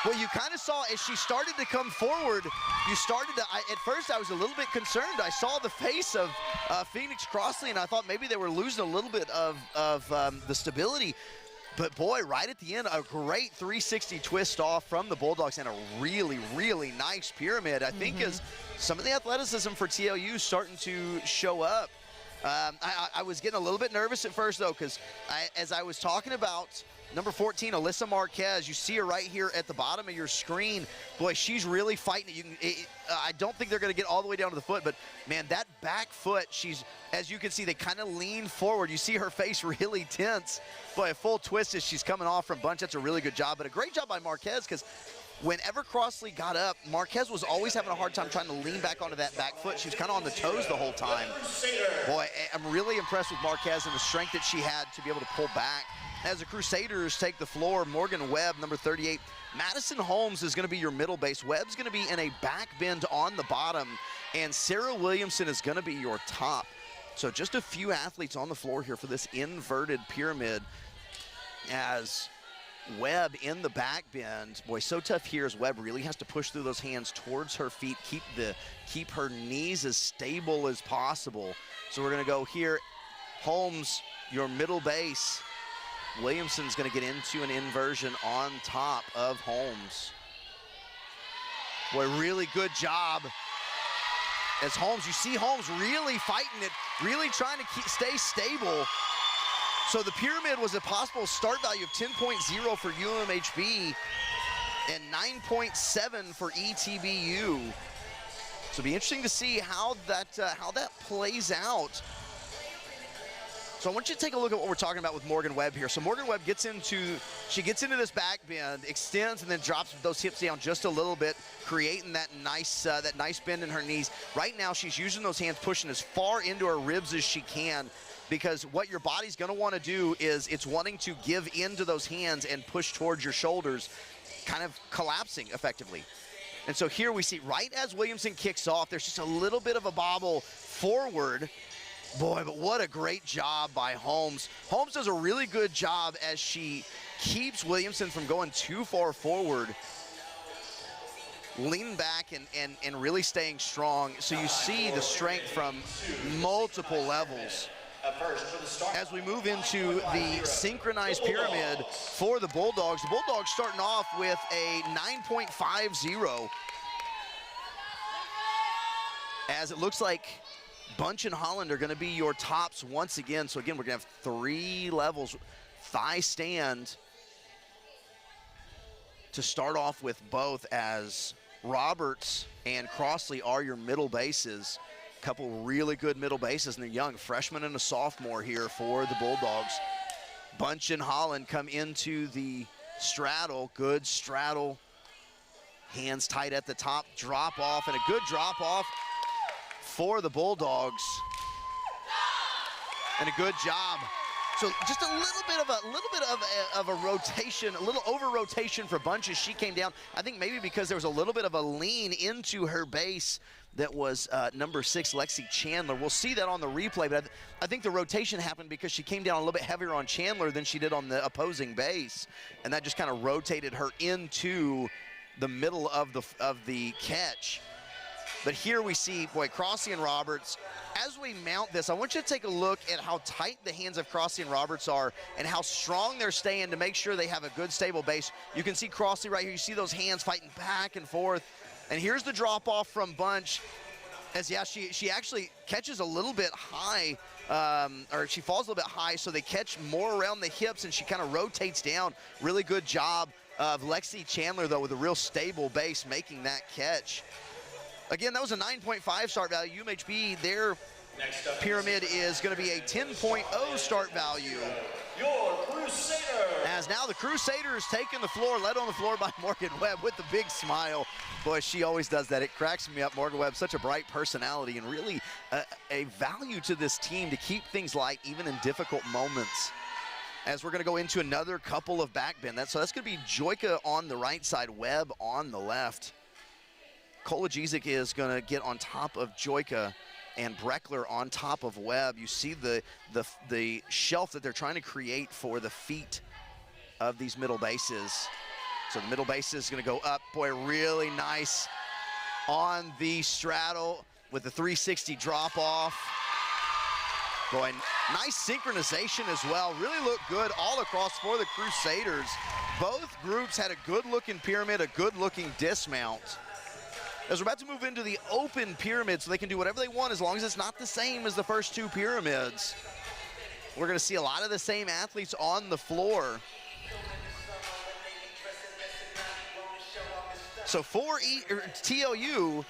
Well, you kind of saw as she started to come forward, you started to, at first I was a little bit concerned. I saw the face of Phoenix Crossley, and I thought maybe they were losing a little bit of the stability. But boy, right at the end, a great 360 twist off from the Bulldogs and a really, really nice pyramid. I think as some of the athleticism for TLU starting to show up. I was getting a little bit nervous at first, though, because as I was talking about number 14, Alyssa Marquez, you see her right here at the bottom of your screen. Boy, she's really fighting it. I don't think they're going to get all the way down to the foot, but, man, that back foot, as you can see, they kind of lean forward. You see her face really tense. Boy, a full twist as she's coming off from Bunch. That's a really good job, but a great job by Marquez, because whenever Crossley got up, Marquez was always having a hard time trying to lean back onto that back foot. She was kind of on the toes the whole time. Boy, I'm really impressed with Marquez and the strength that she had to be able to pull back. As the Crusaders take the floor, Morgan Webb, number 38. Madison Holmes is going to be your middle base. Webb's going to be in a back bend on the bottom, and Sarah Williamson is going to be your top. So just a few athletes on the floor here for this inverted pyramid as Webb in the back bend. Boy, so tough here as Webb really has to push through those hands towards her feet, keep her knees as stable as possible. So we're going to go here. Holmes, your middle base. Williamson's going to get into an inversion on top of Holmes. Boy, really good job. As Holmes, you see Holmes really fighting it, really trying to stay stable. So the pyramid was a possible start value of 10.0 for UMHB and 9.7 for ETBU. So it'll be interesting to see how that plays out. So I want you to take a look at what we're talking about with Morgan Webb here. So Morgan Webb gets into this back bend, extends, and then drops those hips down just a little bit, creating that nice bend in her knees. Right now, she's using those hands, pushing as far into her ribs as she can, because what your body's going to want to do is it's wanting to give into those hands and push towards your shoulders, kind of collapsing effectively. And so here we see, right as Williamson kicks off, there's just a little bit of a bobble forward. Boy, but what a great job by Holmes. Holmes does a really good job as she keeps Williamson from going too far forward, leaning back and really staying strong. So you see the strength from multiple levels. As we move into the synchronized pyramid for the Bulldogs starting off with a 9.50. As it looks like Bunch and Holland are going to be your tops once again. So again, we're going to have 3 levels. Thigh stand to start off with both, as Roberts and Crossley are your middle bases. Couple really good middle bases, and they're young, freshman and a sophomore here for the Bulldogs. Bunch and Holland come into the straddle, good straddle. Hands tight at the top, drop off, and a good drop off for the Bulldogs, and a good job. So just a little bit of a rotation, a little over rotation for Bunch as she came down. I think maybe because there was a little bit of a lean into her base that was number 6, Lexi Chandler. We'll see that on the replay, but I think the rotation happened because she came down a little bit heavier on Chandler than she did on the opposing base, and that just kind of rotated her into the middle of the catch. But here we see, boy, Crossley and Roberts. As we mount this, I want you to take a look at how tight the hands of Crossley and Roberts are and how strong they're staying to make sure they have a good, stable base. You can see Crossley right here. You see those hands fighting back and forth. And here's the drop-off from Bunch. As, yeah, she actually catches a little bit high, or she falls a little bit high, so they catch more around the hips, and she kind of rotates down. Really good job of Lexi Chandler, though, with a real stable base making that catch. Again, that was a 9.5 start value. UMHB, their pyramid is going to be a 10.0 start value. Your Crusader. As now the Crusaders taking the floor, led on the floor by Morgan Webb with the big smile. Boy, she always does that. It cracks me up. Morgan Webb, such a bright personality and really a value to this team to keep things light even in difficult moments. as we're going to go into another couple of back bend. So that's going to be Joyka on the right side, Webb on the left. Kolodziejczyk is going to get on top of Joyka and Breckler on top of Webb. You see the shelf that they're trying to create for the feet of these middle bases. So the middle base is going to go up. Boy, really nice on the straddle with the 360 drop off. Boy, nice synchronization as well. Really looked good all across for the Crusaders. Both groups had a good-looking pyramid, a good-looking dismount. As we're about to move into the open pyramid, so they can do whatever they want as long as it's not the same as the first two pyramids. We're going to see a lot of the same athletes on the floor. So for TLU,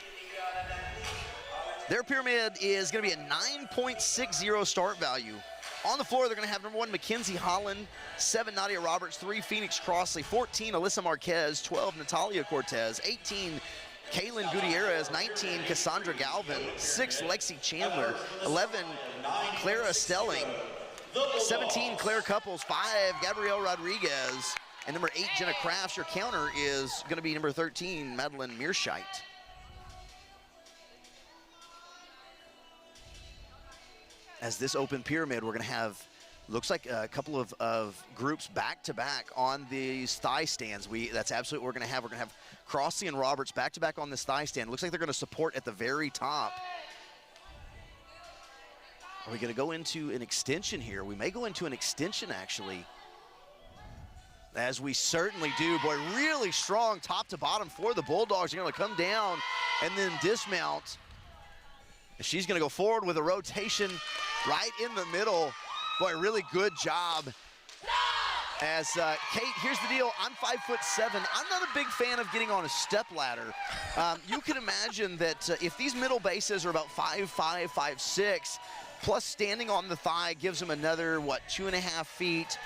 their pyramid is going to be a 9.60 start value. On the floor, they're going to have number 1, Mackenzie Holland, 7, Nadia Roberts, 3, Phoenix Crossley, 14, Alyssa Marquez, 12, Natalia Cortez, 18, Kaylin Gutierrez, 19, Cassandra Galvin, 6, Lexi Chandler, 11, Clara Stelling, 17, Claire Couples, 5, Gabrielle Rodriguez, and number 8, Jenna Crafts. Your counter is going to be number 13, Madeline Mearscheit. As this open pyramid, we're going to have, looks like a couple of groups back-to-back on these thigh stands. That's absolutely what we're going to have. We're going to have Crossley and Roberts back-to-back on this thigh stand. Looks like they're going to support at the very top. Are we going to go into an extension here? We may go into an extension, actually. As we certainly do. Boy, really strong top to bottom for the Bulldogs. They're going to come down and then dismount. She's going to go forward with a rotation right in the middle. Boy, really good job. As Kate, here's the deal. I'm 5'7". I'm not a big fan of getting on a step ladder. You can imagine that if these middle bases are about 5'5", 5'6", plus standing on the thigh gives them another, what, 2.5 feet.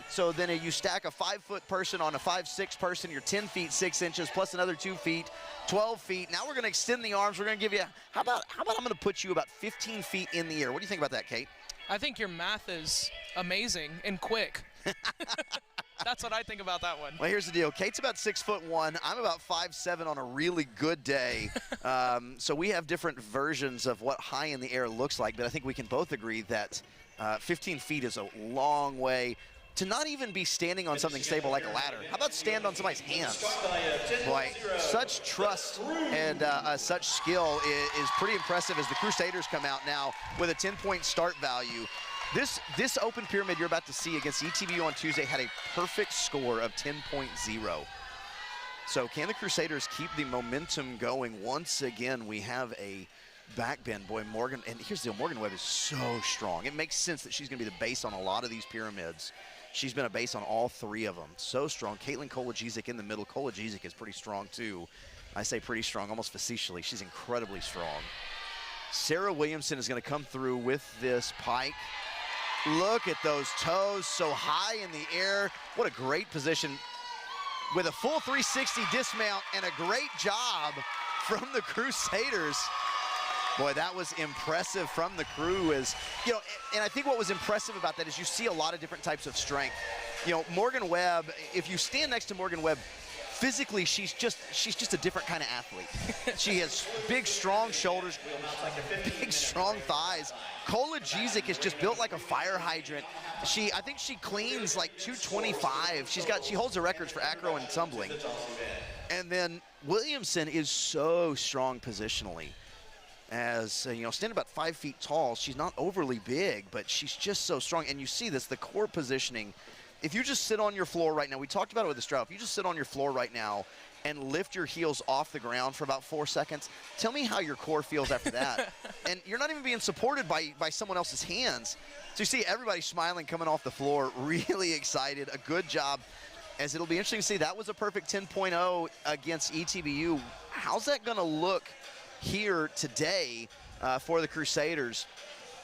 So then you stack a 5-foot person on a 5'6" person, you're 10 feet 6 inches, plus another 2 feet, 12 feet. Now we're going to extend the arms. We're going to give you, how about I'm going to put you about 15 feet in the air. What do you think about that, Kate? I think your math is amazing and quick. That's what I think about that one. Well, here's the deal. Kate's about 6'1". I'm about 5'7" on a really good day. So we have different versions of what high in the air looks like, but I think we can both agree that 15 feet is a long way to not even be standing on something stable like a ladder. How about stand on somebody's hands? Boy, such trust and such skill is pretty impressive as the Crusaders come out now with a 10-point start value. This open pyramid you're about to see against ETBU on Tuesday had a perfect score of 10.0. So can the Crusaders keep the momentum going? Once again, we have a back bend. Boy, Morgan, and here's the deal, Morgan Webb is so strong. It makes sense that she's going to be the base on a lot of these pyramids. She's been a base on all 3 of them. So strong. Caitlin Kolodziejczyk in the middle. Kolodziejczyk is pretty strong too. I say pretty strong, almost facetiously. She's incredibly strong. Sarah Williamson is going to come through with this pike. Look at those toes so high in the air. What a great position with a full 360 dismount and a great job from the Crusaders. Boy, that was impressive from the crew. As you know, and I think what was impressive about that is you see a lot of different types of strength. You know, Morgan Webb, if you stand next to Morgan Webb, physically she's just a different kind of athlete. She has big, strong shoulders, big, strong thighs. Kolodziejczyk is just built like a fire hydrant. I think she cleans like 225. She holds the records for acro and tumbling. And then Williamson is so strong positionally. As you know, standing about 5 feet tall, she's not overly big, but she's just so strong. And you see this, the core positioning. If you just sit on your floor right now, we talked about it with the straddle. If you just sit on your floor right now and lift your heels off the ground for about 4 seconds, tell me how your core feels after that. And you're not even being supported by someone else's hands. So you see everybody smiling coming off the floor, really excited, a good job. As it'll be interesting to see, that was a perfect 10.0 against ETBU. How's that going to look here today for the Crusaders?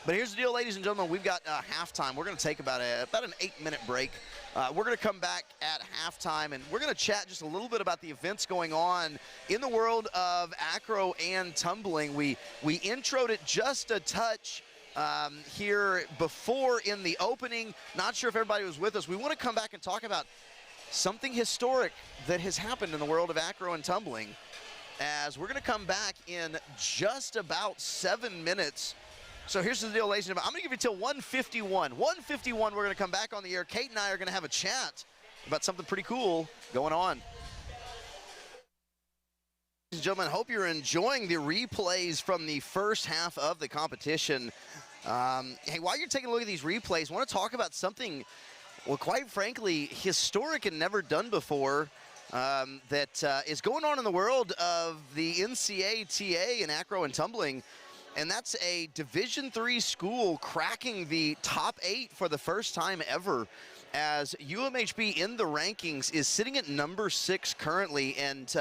But here's the deal, ladies and gentlemen. We've got halftime. We're going to take about an 8-minute break. We're going to come back at halftime, and we're going to chat just a little bit about the events going on in the world of acro and tumbling. We introed it just a touch here before in the opening. Not sure if everybody was with us. We want to come back and talk about something historic that has happened in the world of acro and tumbling, as we're going to come back in just about 7 minutes. So here's the deal, ladies and gentlemen. I'm going to give you till 1:51. 1:51, we're going to come back on the air. Kate and I are going to have a chat about something pretty cool going on. Ladies and gentlemen, hope you're enjoying the replays from the first half of the competition. Hey, while you're taking a look at these replays, I want to talk about something, well, quite frankly, historic and never done before, that is going on in the world of the NCATA in acro and tumbling. And that's a Division III school cracking the top 8 for the first time ever, as UMHB in the rankings is sitting at number 6 currently. And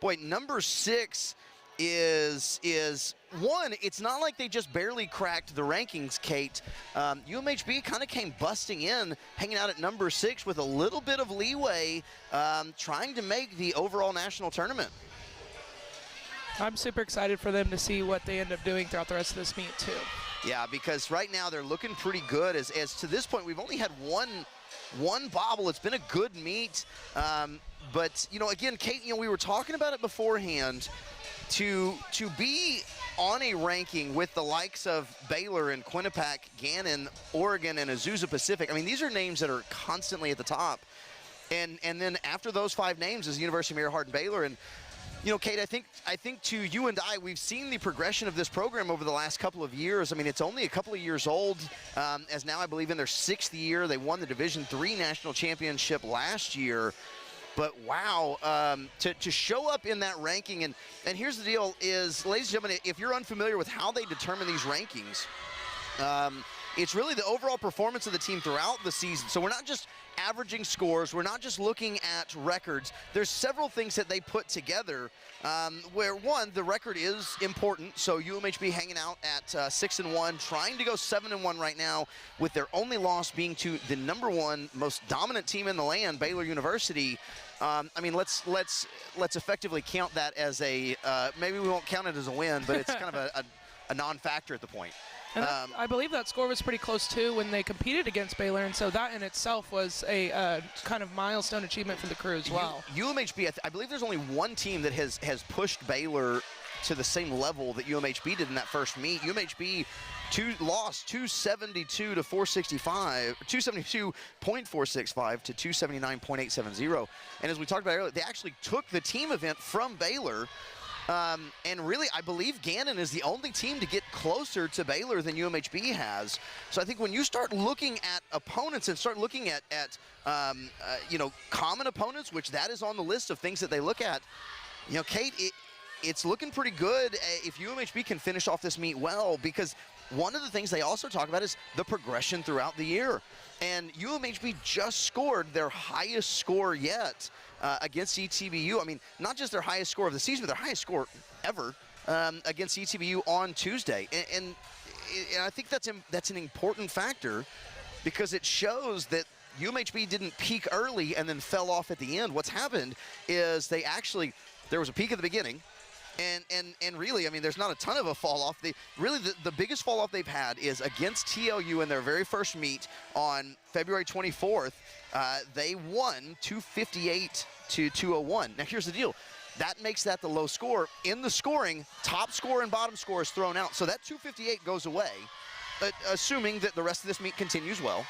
boy, number 6 is one, it's not like they just barely cracked the rankings, Kate. UMHB kind of came busting in, hanging out at number 6 with a little bit of leeway, trying to make the overall national tournament. I'm super excited for them to see what they end up doing throughout the rest of this meet, too. Yeah, because right now they're looking pretty good. As to this point, we've only had one bobble. It's been a good meet. But, you know, again, Kate, you know, we were talking about it beforehand. To be on a ranking with the likes of Baylor and Quinnipiac, Gannon, Oregon, and Azusa Pacific, I mean, these are names that are constantly at the top. And then after those 5 names is the University of Maryland, Hardin-Baylor. And, you know, Kate, I think to you and I, we've seen the progression of this program over the last couple of years. I mean, it's only a couple of years old, as now I believe in their 6th year. They won the Division III national championship last year. But wow, to show up in that ranking, and here's the deal is, ladies and gentlemen, if you're unfamiliar with how they determine these rankings, it's really the overall performance of the team throughout the season. So we're not just averaging scores, we're not just looking at records. There's several things that they put together, where one, the record is important. So UMHB hanging out at 6-1, trying to go 7-1 right now, with their only loss being to the #1 most dominant team in the land, Baylor University. I mean, let's effectively count that as a, maybe we won't count it as a win, but it's kind of a non-factor at the point. And I believe that score was pretty close, too, when they competed against Baylor, and so that in itself was a kind of milestone achievement for the crew as well. UMHB, I believe there's only one team that has pushed Baylor to the same level that UMHB did in that first meet. UMHB lost 272 to 465, 272.465 to 279.870. And as we talked about earlier, they actually took the team event from Baylor. And really, I believe Gannon is the only team to get closer to Baylor than UMHB has. So I think when you start looking at opponents and start looking at you know, common opponents, which that is on the list of things that they look at, you know, Kate, it's looking pretty good if UMHB can finish off this meet well, because one of the things they also talk about is the progression throughout the year. And UMHB just scored their highest score yet against ETBU. I mean, not just their highest score of the season, but their highest score ever against ETBU on Tuesday. And I think that's an important factor, because it shows that UMHB didn't peak early and then fell off at the end. What's happened is there was a peak at the beginning, and really, I mean, there's not a ton of a fall off. The biggest fall off they've had is against TLU in their very first meet on February 24th. They won 258 to 201. Now here's the deal. That makes that the low score. In the scoring, top score and bottom score is thrown out. So that 258 goes away, assuming that the rest of this meet continues well.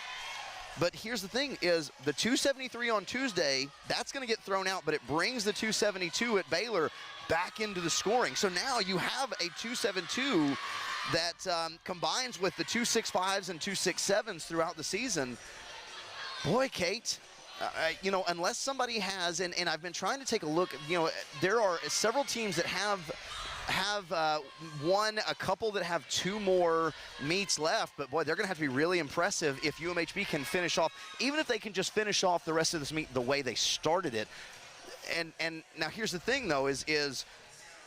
But here's the thing is the 273 on Tuesday, that's going to get thrown out, but it brings the 272 at Baylor back into the scoring. So now you have a 272 that combines with the 265s and 267s throughout the season. Boy, Kate, you know, unless somebody has, and I've been trying to take a look, you know, there are several teams that have won, a couple that have 2 more meets left, but boy, they're going to have to be really impressive if UMHB can finish off, even if they can just finish off the rest of this meet the way they started it. And now here's the thing, though, is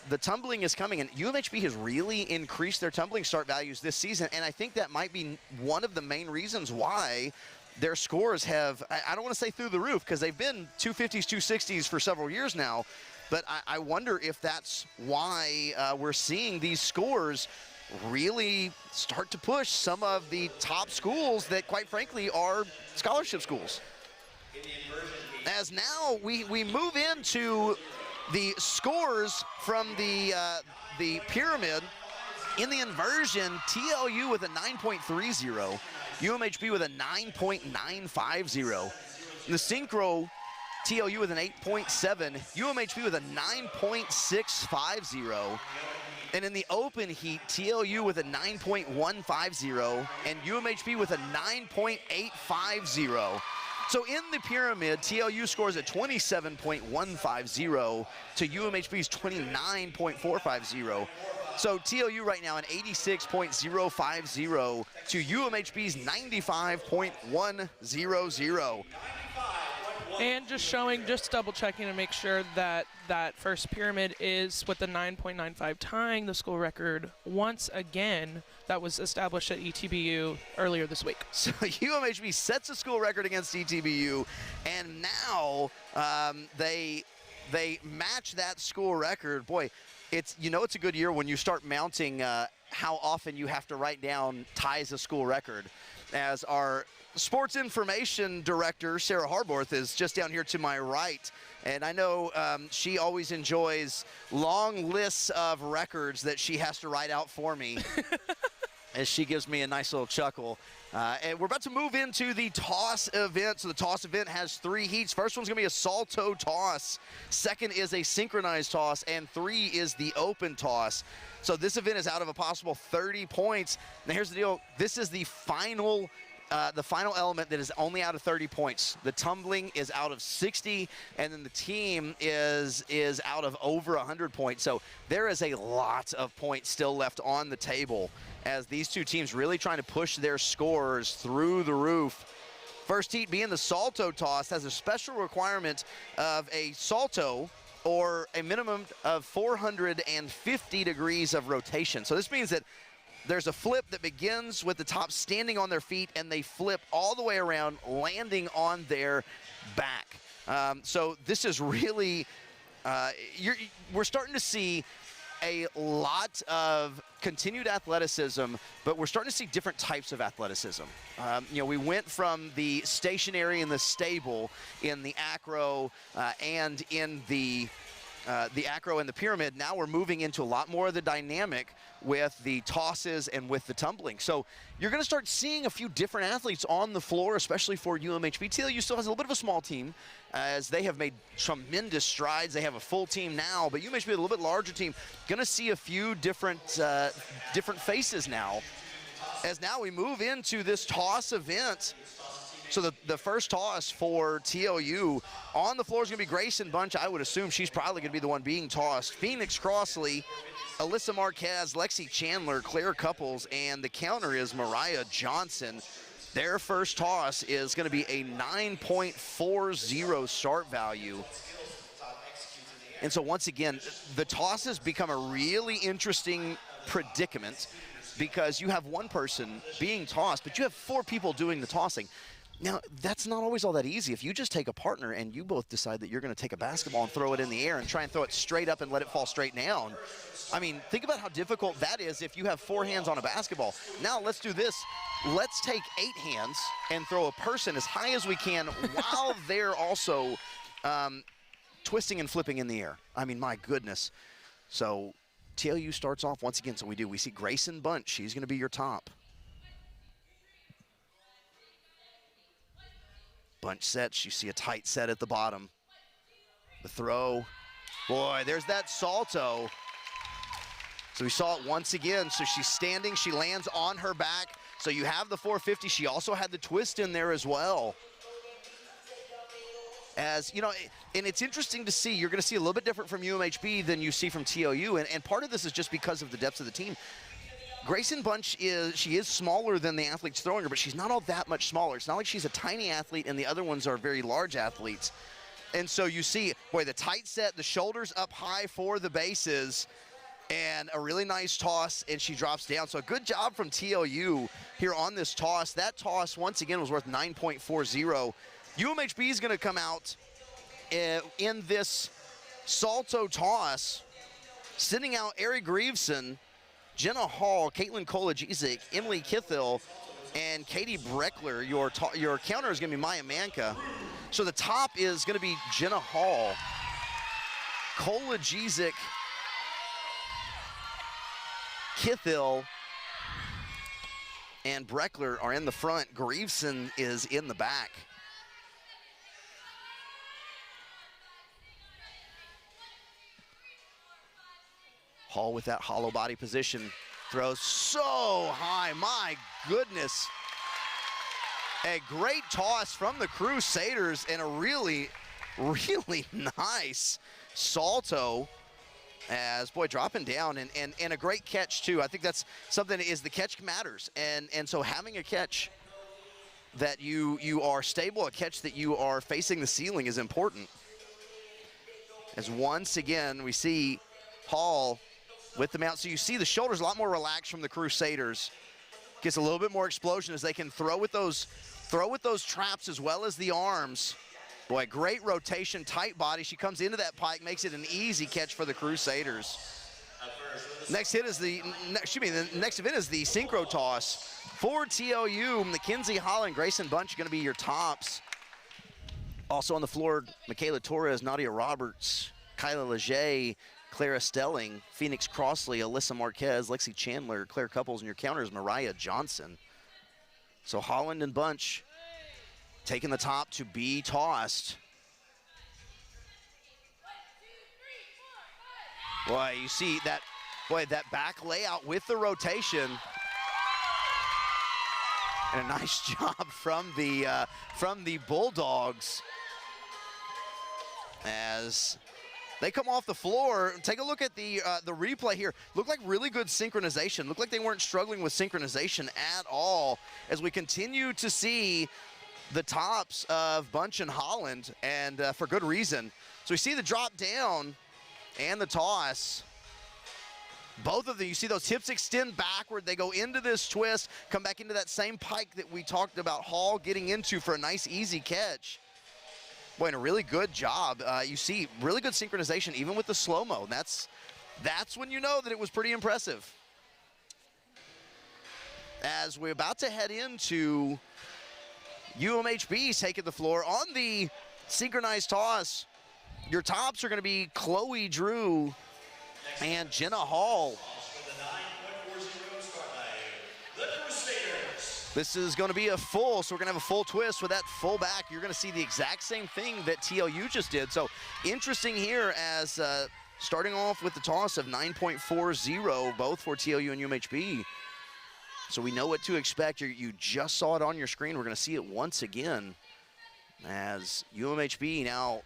the tumbling is coming, and UMHB has really increased their tumbling start values this season, and I think that might be one of the main reasons why their scores have, I don't want to say through the roof, because they've been 250s, 260s for several years now, but I wonder if that's why we're seeing these scores really start to push some of the top schools that, quite frankly, are scholarship schools. As now we move into the scores from the pyramid. In the inversion, TLU with a 9.30, UMHB with a 9.950. In the synchro, TLU with an 8.7, UMHB with a 9.650. And in the open heat, TLU with a 9.150 and UMHB with a 9.850. So in the pyramid, TLU scores at 27.150 to UMHB's 29.450. So TLU right now an 86.050 to UMHB's 95.100. And just double checking to make sure that that first pyramid is with the 9.95, tying the school record once again that was established at ETBU earlier this week. So UMHB sets a school record against ETBU, and now they match that school record. Boy, it's a good year when you start mounting how often you have to write down ties a school record. As our sports information director, Sarah Harborth, is just down here to my right. And I know she always enjoys long lists of records that she has to write out for me. As she gives me a nice little chuckle. And we're about to move into the toss event. So the toss event has 3 heats. First one's going to be a salto toss. Second is a synchronized toss. And 3 is the open toss. So this event is out of a possible 30 points. Now here's the deal. This is the final element that is only out of 30 points. The tumbling is out of 60, and then the team is out of over 100 points. So there is a lot of points still left on the table as these two teams really trying to push their scores through the roof. First heat being the salto toss has a special requirement of a salto or a minimum of 450 degrees of rotation. So this means that there's a flip that begins with the top standing on their feet, and they flip all the way around, landing on their back. So this is really, we're starting to see a lot of continued athleticism, but we're starting to see different types of athleticism. We went from the stationary and the stable in the acro and in the acro and the pyramid. Now we're moving into a lot more of the dynamic with the tosses and with the tumbling. So you're going to start seeing a few different athletes on the floor, especially for UMHB. TLU still has a little bit of a small team as they have made tremendous strides. They have a full team now, but UMHB, a little bit larger team, going to see a few different faces now. As now we move into this toss event. So the first toss for TLU on the floor is going to be Grayson Bunch. I would assume she's probably going to be the one being tossed. Phoenix Crossley, Alyssa Marquez, Lexi Chandler, Claire Couples, and the counter is Mariah Johnson. Their first toss is going to be a 9.40 start value. And so once again, the tosses become a really interesting predicament because you have one person being tossed, but you have 4 people doing the tossing. Now, that's not always all that easy. If you just take a partner and you both decide that you're going to take a basketball and throw it in the air and try and throw it straight up and let it fall straight down, I mean, think about how difficult that is if you have 4 hands on a basketball. Now, let's do this. Let's take 8 hands and throw a person as high as we can while they're also twisting and flipping in the air. I mean, my goodness. So TLU starts off once again. So we see Grayson Bunch. She's going to be your top. Bunch sets, you see a tight set at the bottom. The throw, boy, there's that salto. So we saw it once again. So she's standing, she lands on her back. So you have the 450. She also had the twist in there as well. As, and it's interesting to see, you're going to see a little bit different from UMHB than you see from TLU. And part of this is just because of the depth of the team. Grayson Bunch is smaller than the athletes throwing her, but she's not all that much smaller. It's not like she's a tiny athlete and the other ones are very large athletes. And so you see, boy, the tight set, the shoulders up high for the bases, and a really nice toss, and she drops down. So a good job from TLU here on this toss. That toss, once again, was worth 9.40. UMHB is going to come out in this salto toss, sending out Ari Greaveson, Jenna Hall, Caitlin Kolajizik, Emily Kithil, and Katie Breckler. Your counter is going to be Maya Manka. So the top is going to be Jenna Hall, Kolajizik, Kithil, and Breckler are in the front. Greaveson is in the back. Hall with that hollow body position. Throws so high, my goodness. A great toss from the Crusaders and a really, really nice salto as, boy, dropping down and a great catch too. I think that's something is the catch matters. And so having a catch that you are stable, a catch that you are facing the ceiling is important. As once again, we see Hall with the mount. So you see the shoulders a lot more relaxed from the Crusaders. Gets a little bit more explosion as they can throw with those traps as well as the arms. Boy, great rotation, tight body. She comes into that pike, makes it an easy catch for the Crusaders. Next hit is the next event is the synchro toss for TLU. Mackenzie Holland, Grayson Bunch are going to be your tops. Also on the floor, Michaela Torres, Nadia Roberts, Kyla Leger, Clara Stelling, Phoenix Crossley, Alyssa Marquez, Lexi Chandler, Claire Couples, and your counters, Mariah Johnson. So Holland and Bunch taking the top to be tossed. Boy, you see that, that back layout with the rotation. And a nice job from the Bulldogs as they come off the floor. Take a look at the replay here. Looked like really good synchronization. Looked like they weren't struggling with synchronization at all as we continue to see the tops of Bunch and Holland, and for good reason. So we see the drop down and the toss. Both of them, you see those hips extend backward. They go into this twist, come back into that same pike that we talked about Hall getting into for a nice, easy catch. Boy, and a really good job. You see really good synchronization even with the slow-mo. That's when you know that it was pretty impressive. As we're about to head into UMHB taking the floor on the synchronized toss, your tops are going to be Chloe Drew and Jenna Hall. This is going to be a full, so we're going to have a full twist with that full back. You're going to see the exact same thing that TLU just did. So interesting here as starting off with the toss of 9.40, both for TLU and UMHB. So we know what to expect. You just saw it on your screen. We're going to see it once again as UMHB now,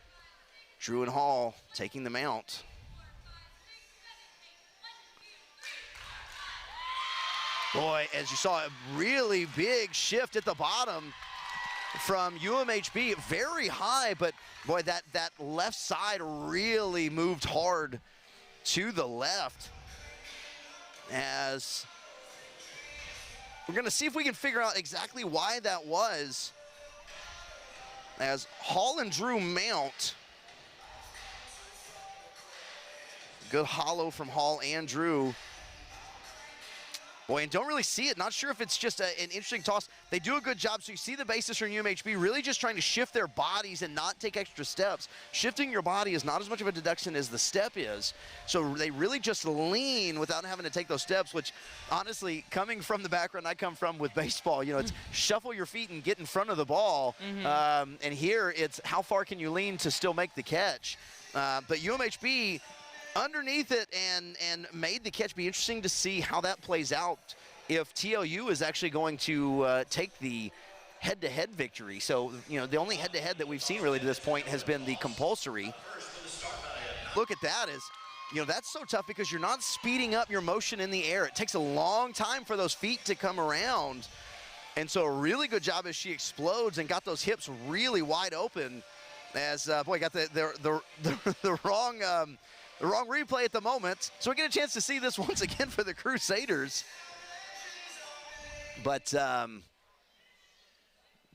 Drew and Hall taking the mount. Boy, as you saw, a really big shift at the bottom from UMHB, very high, but boy, that left side really moved hard to the left. As we're gonna see if we can figure out exactly why that was. As Hall and Drew mount. Good hollow from Hall and Drew. Boy, and don't really see it. Not sure if it's just an interesting toss. They do a good job. So you see the basis from UMHB really just trying to shift their bodies and not take extra steps. Shifting your body is not as much of a deduction as the step is. So they really just lean without having to take those steps, which honestly, coming from the background I come from with baseball, you know, it's shuffle your feet and get in front of the ball. And here it's how far can you lean to still make the catch. But UMHB underneath it and made the catch. Be interesting to see how that plays out if TLU is actually going to take the head-to-head victory. So, you know, the only head-to-head that we've seen really to this point has been the compulsory. Look at that, is, you know, that's so tough because you're not speeding up your motion in the air. It takes a long time for those feet to come around. And so a really good job as she explodes and got those hips really wide open as, boy, got the wrong replay at the moment. So we get a chance to see this once again for the Crusaders. But, boy,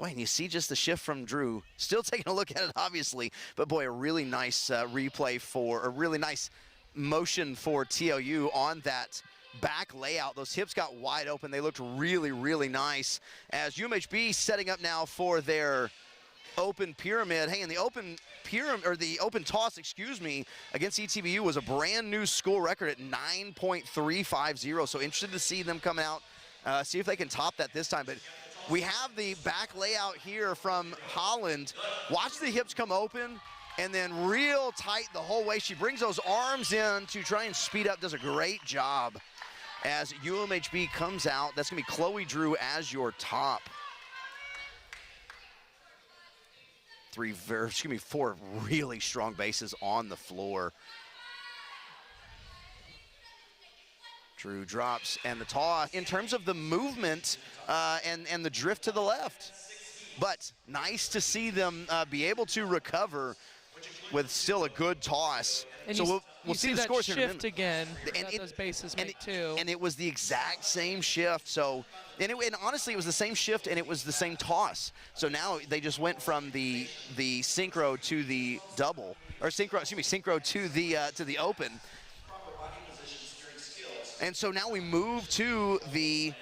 and you see just the shift from Drew. Still taking a look at it, obviously. But, boy, a really nice replay for, a really nice motion for TLU on that back layout. Those hips got wide open. They looked really, really nice. As UMHB setting up now for their open pyramid. Hey, and the open pyramid, or the open toss, excuse me, against ETBU was a brand new school record at 9.350. So interested to see them come out, see if they can top that this time. But we have the back layout here from Holland. Watch the hips come open and then real tight the whole way. She brings those arms in to try and speed up, does a great job. As UMHB comes out, that's gonna be Chloe Drew as your top. Four really strong bases on the floor. Drew drops and the toss in terms of the movement and the drift to the left. But nice to see them be able to recover with still a good toss. And so we'll see the scores shift here in a minute. again And that those bases make too. And it was the exact same shift. So, and honestly, it was the same shift and it was the same toss. So now they just went from the synchro to the double, or synchro to the open. And so now we move to the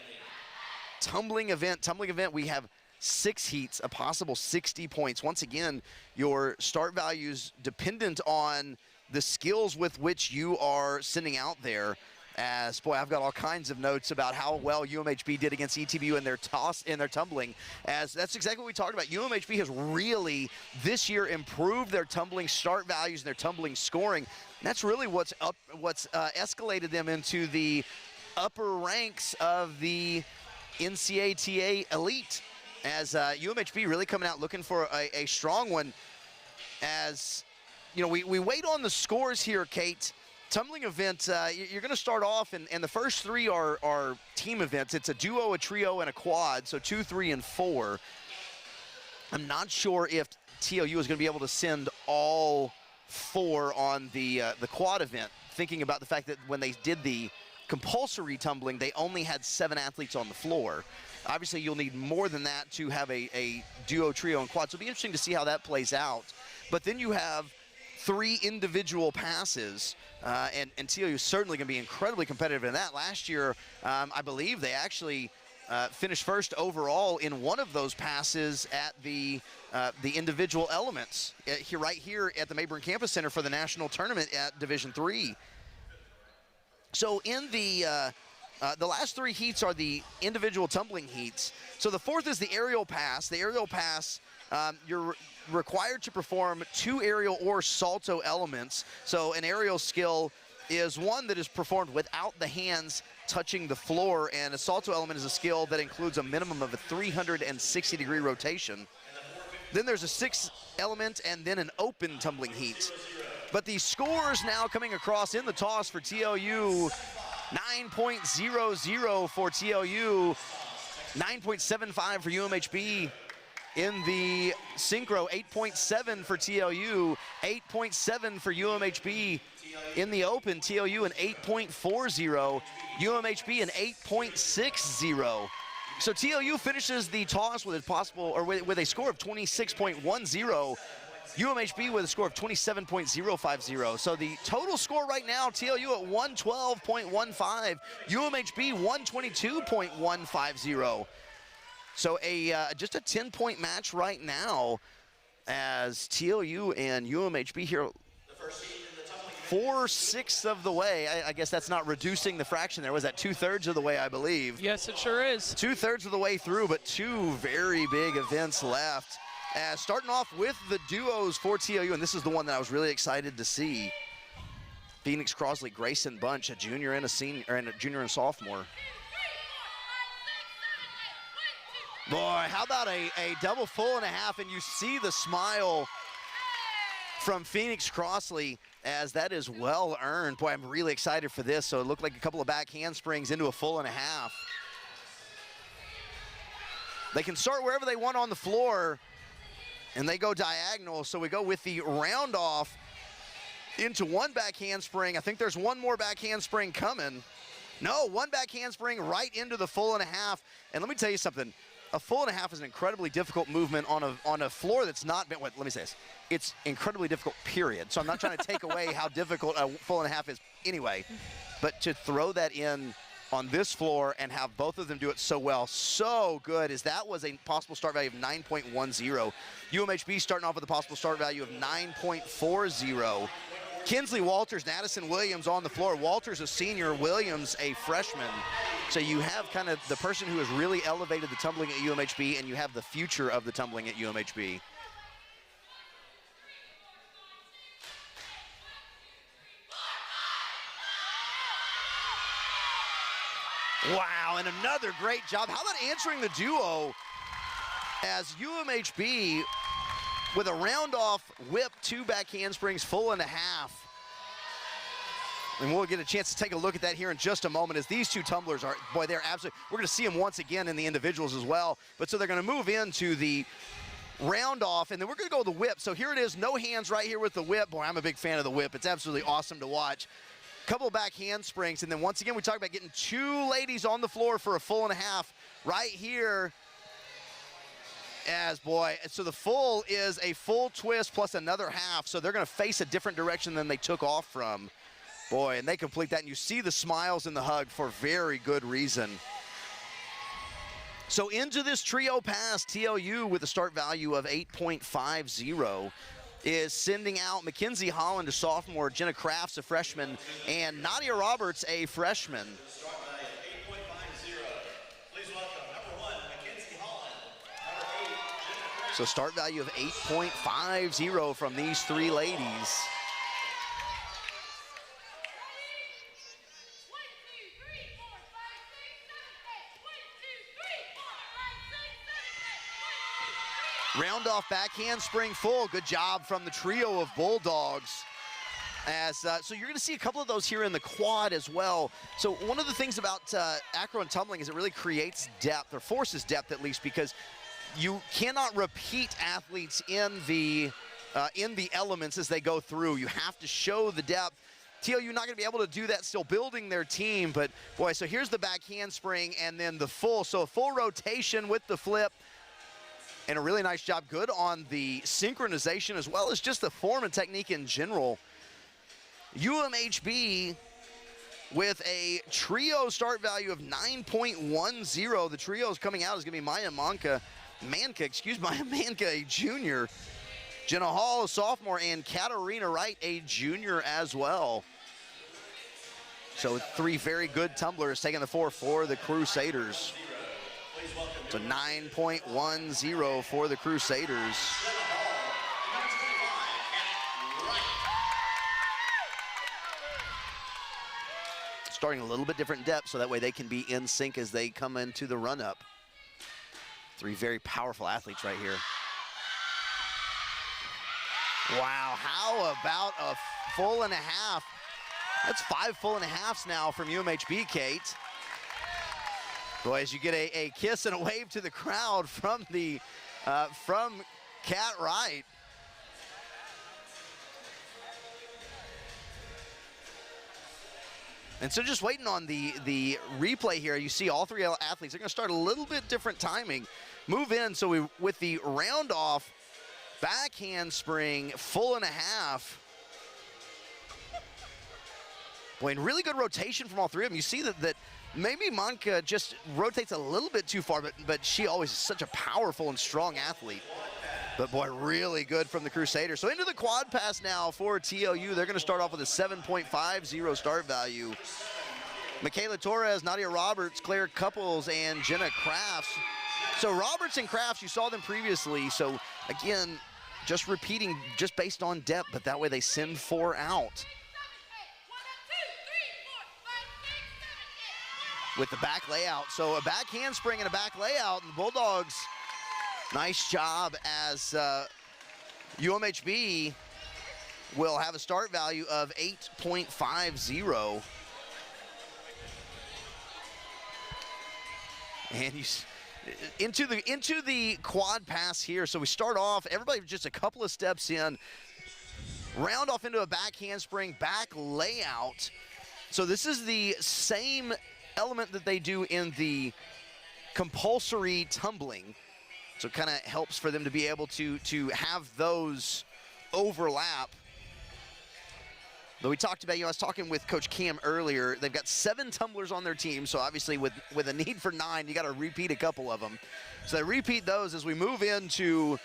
tumbling event. Tumbling event, we have 6 heats, a possible 60 points. Once again, your start values dependent on the skills with which you are sending out there. As, boy, I've got all kinds of notes about how well UMHB did against ETBU in their toss, in their tumbling, as that's exactly what we talked about. UMHB has really, this year, improved their tumbling start values and their tumbling scoring. And that's really what's escalated them into the upper ranks of the NCATA elite. As UMHB really coming out looking for a strong one. As, you know, we wait on the scores here, Kate. Tumbling event, you're going to start off, and the first 3 are team events. It's a duo, a trio, and a quad, so 2, 3, and 4. I'm not sure if TOU is going to be able to send all 4 on the quad event, thinking about the fact that when they did the compulsory tumbling, they only had 7 athletes on the floor. Obviously, you'll need more than that to have a duo, trio, and quad, so it'll be interesting to see how that plays out. But then you have 3 individual passes, and TOU is certainly going to be incredibly competitive in that. Last year, I believe they actually finished first overall in one of those passes at the individual elements right here at the Mayburn Campus Center for the national tournament at Division III. So in the last 3 heats are the individual tumbling heats. So the 4th is the aerial pass. The aerial pass, you're required to perform 2 aerial or salto elements. So an aerial skill is one that is performed without the hands touching the floor, and a salto element is a skill that includes a minimum of a 360-degree rotation. Then there's a 6th element and then an open tumbling heat. But the scores now coming across in the toss for TOU, 9.00 for TOU, 9.75 for UMHB. In the synchro, 8.7 for TOU, 8.7 for UMHB. In the open, TOU an 8.40, UMHB an 8.60. So TOU finishes the toss with a score of 26.10. UMHB with a score of 27.050. So the total score right now, TOU at 112.15, UMHB 122.150. So just a 10-point match right now as TOU and UMHB here 4/6 of the way. I guess that's not reducing the fraction there. Was that 2/3 of the way, I believe? Yes, it sure is. 2/3 of the way through, but 2 very big events left. Starting off with the duos for TOU, and this is the one that I was really excited to see. Phoenix Crosley, Grayson Bunch, a junior and a senior, and a junior and sophomore. Boy, how about a double full and a half, and you see the smile from Phoenix Crosley as that is well earned. Boy, I'm really excited for this. So it looked like a couple of back handsprings into a full and a half. They can start wherever they want on the floor, and they go diagonal. So we go with the round off into 1 back handspring. I think there's 1 more back handspring coming. No, 1 back handspring right into the full and a half. And let me tell you something. A full and a half is an incredibly difficult movement on a floor that's not been, let me say this. It's incredibly difficult, period. So I'm not trying to take away how difficult a full and a half is anyway. But to throw that in on this floor and have both of them do it so well. So good, as that was a possible start value of 9.10. UMHB starting off with a possible start value of 9.40. Kinsley Walters and Addison Williams on the floor. Walters a senior, Williams a freshman. So you have kind of the person who has really elevated the tumbling at UMHB, and you have the future of the tumbling at UMHB. Wow, and another great job. How about answering the duo as UMHB with a round-off whip, 2 back handsprings, full and a half. And we'll get a chance to take a look at that here in just a moment, as these two tumblers are, boy, they're absolutely, we're going to see them once again in the individuals as well. But so they're going to move into the round-off, and then we're going to go with the whip. So here it is, no hands right here with the whip. Boy, I'm a big fan of the whip. It's absolutely awesome to watch. Couple back handsprings, and then once again we talk about getting 2 ladies on the floor for a full and a half right here. As boy, so the full is a full twist plus another half, so they're going to face a different direction than they took off from. Boy, and they complete that, and you see the smiles and the hug for very good reason. So into this trio pass, TLU with a start value of 8.50 is sending out Mackenzie Holland, a sophomore, Jenna Crafts, a freshman, and Nadia Roberts, a freshman. So start value of 8.50 from these 3 ladies. Round off back handspring full. Good job from the trio of Bulldogs. As so you're going to see a couple of those here in the quad as well. So one of the things about acro and tumbling is it really creates depth, or forces depth at least, because you cannot repeat athletes in the elements as they go through. You have to show the depth. TLU not going to be able to do that, still building their team, but boy, so here's the back handspring and then the full. So a full rotation with the flip. And a really nice job, good on the synchronization as well as just the form and technique in general. UMHB with a trio start value of 9.10. The trio is coming out is going to be Maya Manka, a junior. Jenna Hall, a sophomore, and Katarina Wright, a junior as well. So 3 very good tumblers taking the 4 for the Crusaders. So 9.10 for the Crusaders. Starting a little bit different depth so that way they can be in sync as they come into the run-up. 3 very powerful athletes right here. Wow, how about a full and a half? That's 5 full and a halves now from UMHB, Kate. Boy, as you get a kiss and a wave to the crowd from the from Kat Wright. And so just waiting on the replay here, you see all 3 athletes are going to start a little bit different timing. Move in, so we with the round off, back handspring, full and a half. Boy, and really good rotation from all 3 of them. You see that maybe Manka just rotates a little bit too far, but she always is such a powerful and strong athlete. But boy, really good from the Crusaders. So into the quad pass now for TLU. They're going to start off with a 7.50 start value. Michaela Torres, Nadia Roberts, Claire Couples, and Jenna Crafts. So Roberts and Crafts, you saw them previously. So again, just repeating just based on depth, but that way they send 4 out. With the back layout. So a back handspring and a back layout, and the Bulldogs, nice job as UMHB will have a start value of 8.50. And into the quad pass here. So we start off, everybody just a couple of steps in, round off into a back handspring, back layout. So this is the same element that they do in the compulsory tumbling. So it kind of helps for them to be able to have those overlap. But we talked about, I was talking with Coach Cam earlier. They've got 7 tumblers on their team, so obviously with a need for 9, you got to repeat a couple of them. So they repeat those as we move into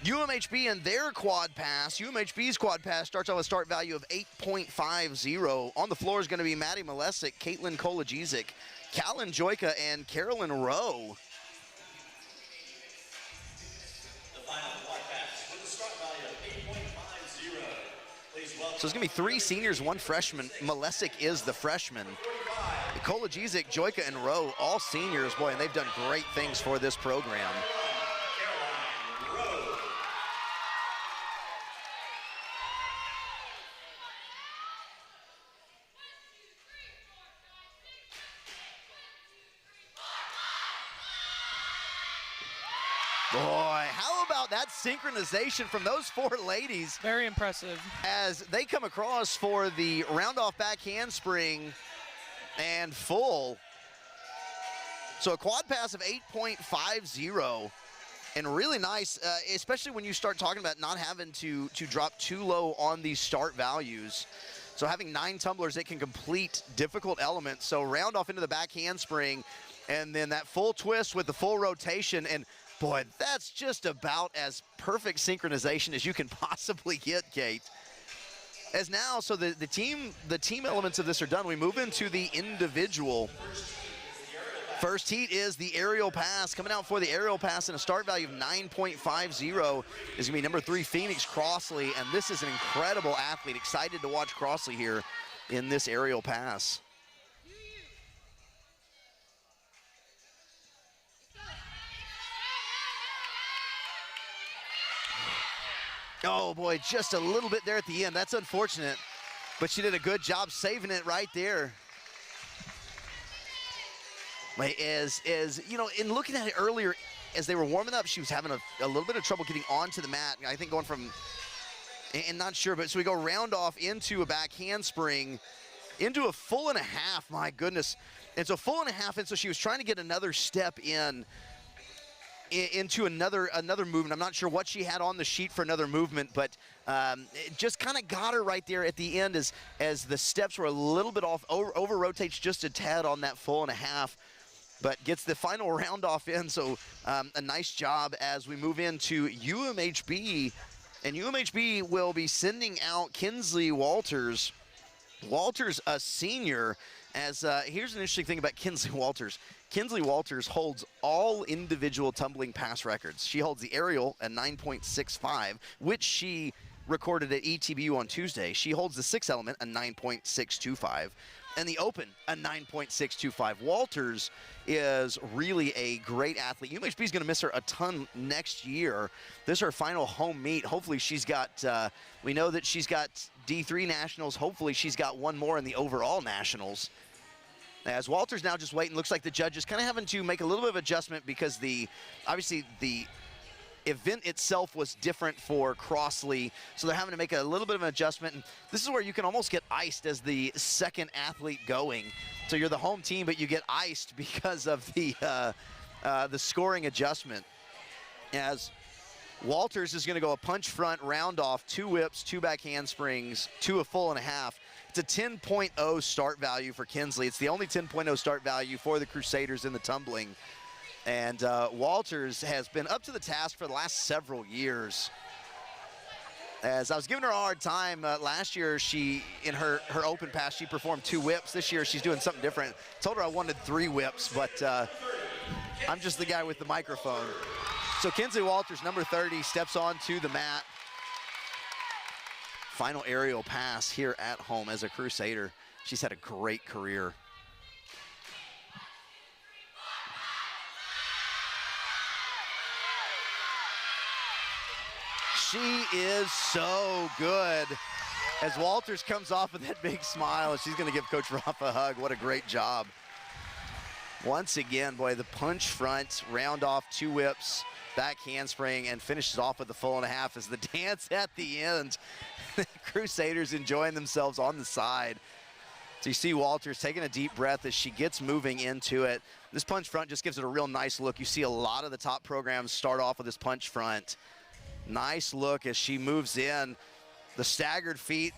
UMHB and their quad pass. UMHB's quad pass starts off with a start value of 8.50. On the floor is going to be Maddie Malesic, Caitlin Kolajizik, Callan Joyka, and Carolyn Rowe. The final quad pass with a start value of 8.50. Please welcome. So it's going to be 3 seniors, 1 freshman. Malesic is the freshman. Kolajizik, Joyka, and Rowe, all seniors, boy, and they've done great things for this program. Boy, how about that synchronization from those 4 ladies Very impressive. as they come across for the round-off back handspring and full. So a quad pass of 8.50 and really nice, especially when you start talking about not having to drop too low on these start values. So having 9 tumblers that can complete difficult elements. So round off into the back handspring and then that full twist with the full rotation, and boy, that's just about as perfect synchronization as you can possibly get, Kate. As now, so the team elements of this are done. We move into the individual. First heat is the aerial pass. Coming out for the aerial pass and a start value of 9.50 is going to be number 3, Phoenix Crossley, and this is an incredible athlete. Excited to watch Crossley here in this aerial pass. Oh boy, just a little bit there at the end. That's unfortunate, but she did a good job saving it right there. As you know, in looking at it earlier, as they were warming up, she was having a little bit of trouble getting onto the mat. I think going from, and not sure, but so we go round off into a back handspring, into a full and a half, my goodness. And so full and a half, and so she was trying to get another step into another movement. I'm not sure what she had on the sheet for another movement, but it just kind of got her right there at the end as the steps were a little bit off, over rotates just a tad on that full and a half, but gets the final round off in. So a nice job as we move into UMHB, and UMHB will be sending out Kinsley Walters. Walters, a senior, as here's an interesting thing about Kinsley Walters. Kinsley Walters holds all individual tumbling pass records. She holds the aerial at 9.65, which she recorded at ETBU on Tuesday. She holds the 6 element at 9.625, and the open a 9.625. Walters is really a great athlete. UMHB is going to miss her a ton next year. This is her final home meet. Hopefully she's got, we know that she's got D3 nationals. Hopefully she's got one more in the overall nationals. As Walters now just waiting, looks like the judge is kind of having to make a little bit of adjustment because obviously the event itself was different for Crossley, so they're having to make a little bit of an adjustment. And this is where you can almost get iced as the second athlete going. So you're the home team, but you get iced because of the scoring adjustment. As Walters is going to go a punch front, round off, 2 whips, 2 back handsprings, 2 a full and a half. It's a 10.0 start value for Kinsley. It's the only 10.0 start value for the Crusaders in the tumbling. And Walters has been up to the task for the last several years. As I was giving her a hard time last year, in her open pass, she performed 2 whips. This year, she's doing something different. Told her I wanted 3 whips, but I'm just the guy with the microphone. So Kinsley Walters, number 30, steps onto the mat. Final aerial pass here at home as a Crusader. She's had a great career. She is so good. As Walters comes off with that big smile, and she's going to give Coach Ruff a hug. What a great job. Once again, boy, the punch front, round off, 2 whips, back handspring, and finishes off with the full and a half as the dance at the end. The Crusaders enjoying themselves on the side. So you see Walters taking a deep breath as she gets moving into it. This punch front just gives it a real nice look. You see a lot of the top programs start off with this punch front. Nice look as she moves in. The staggered feet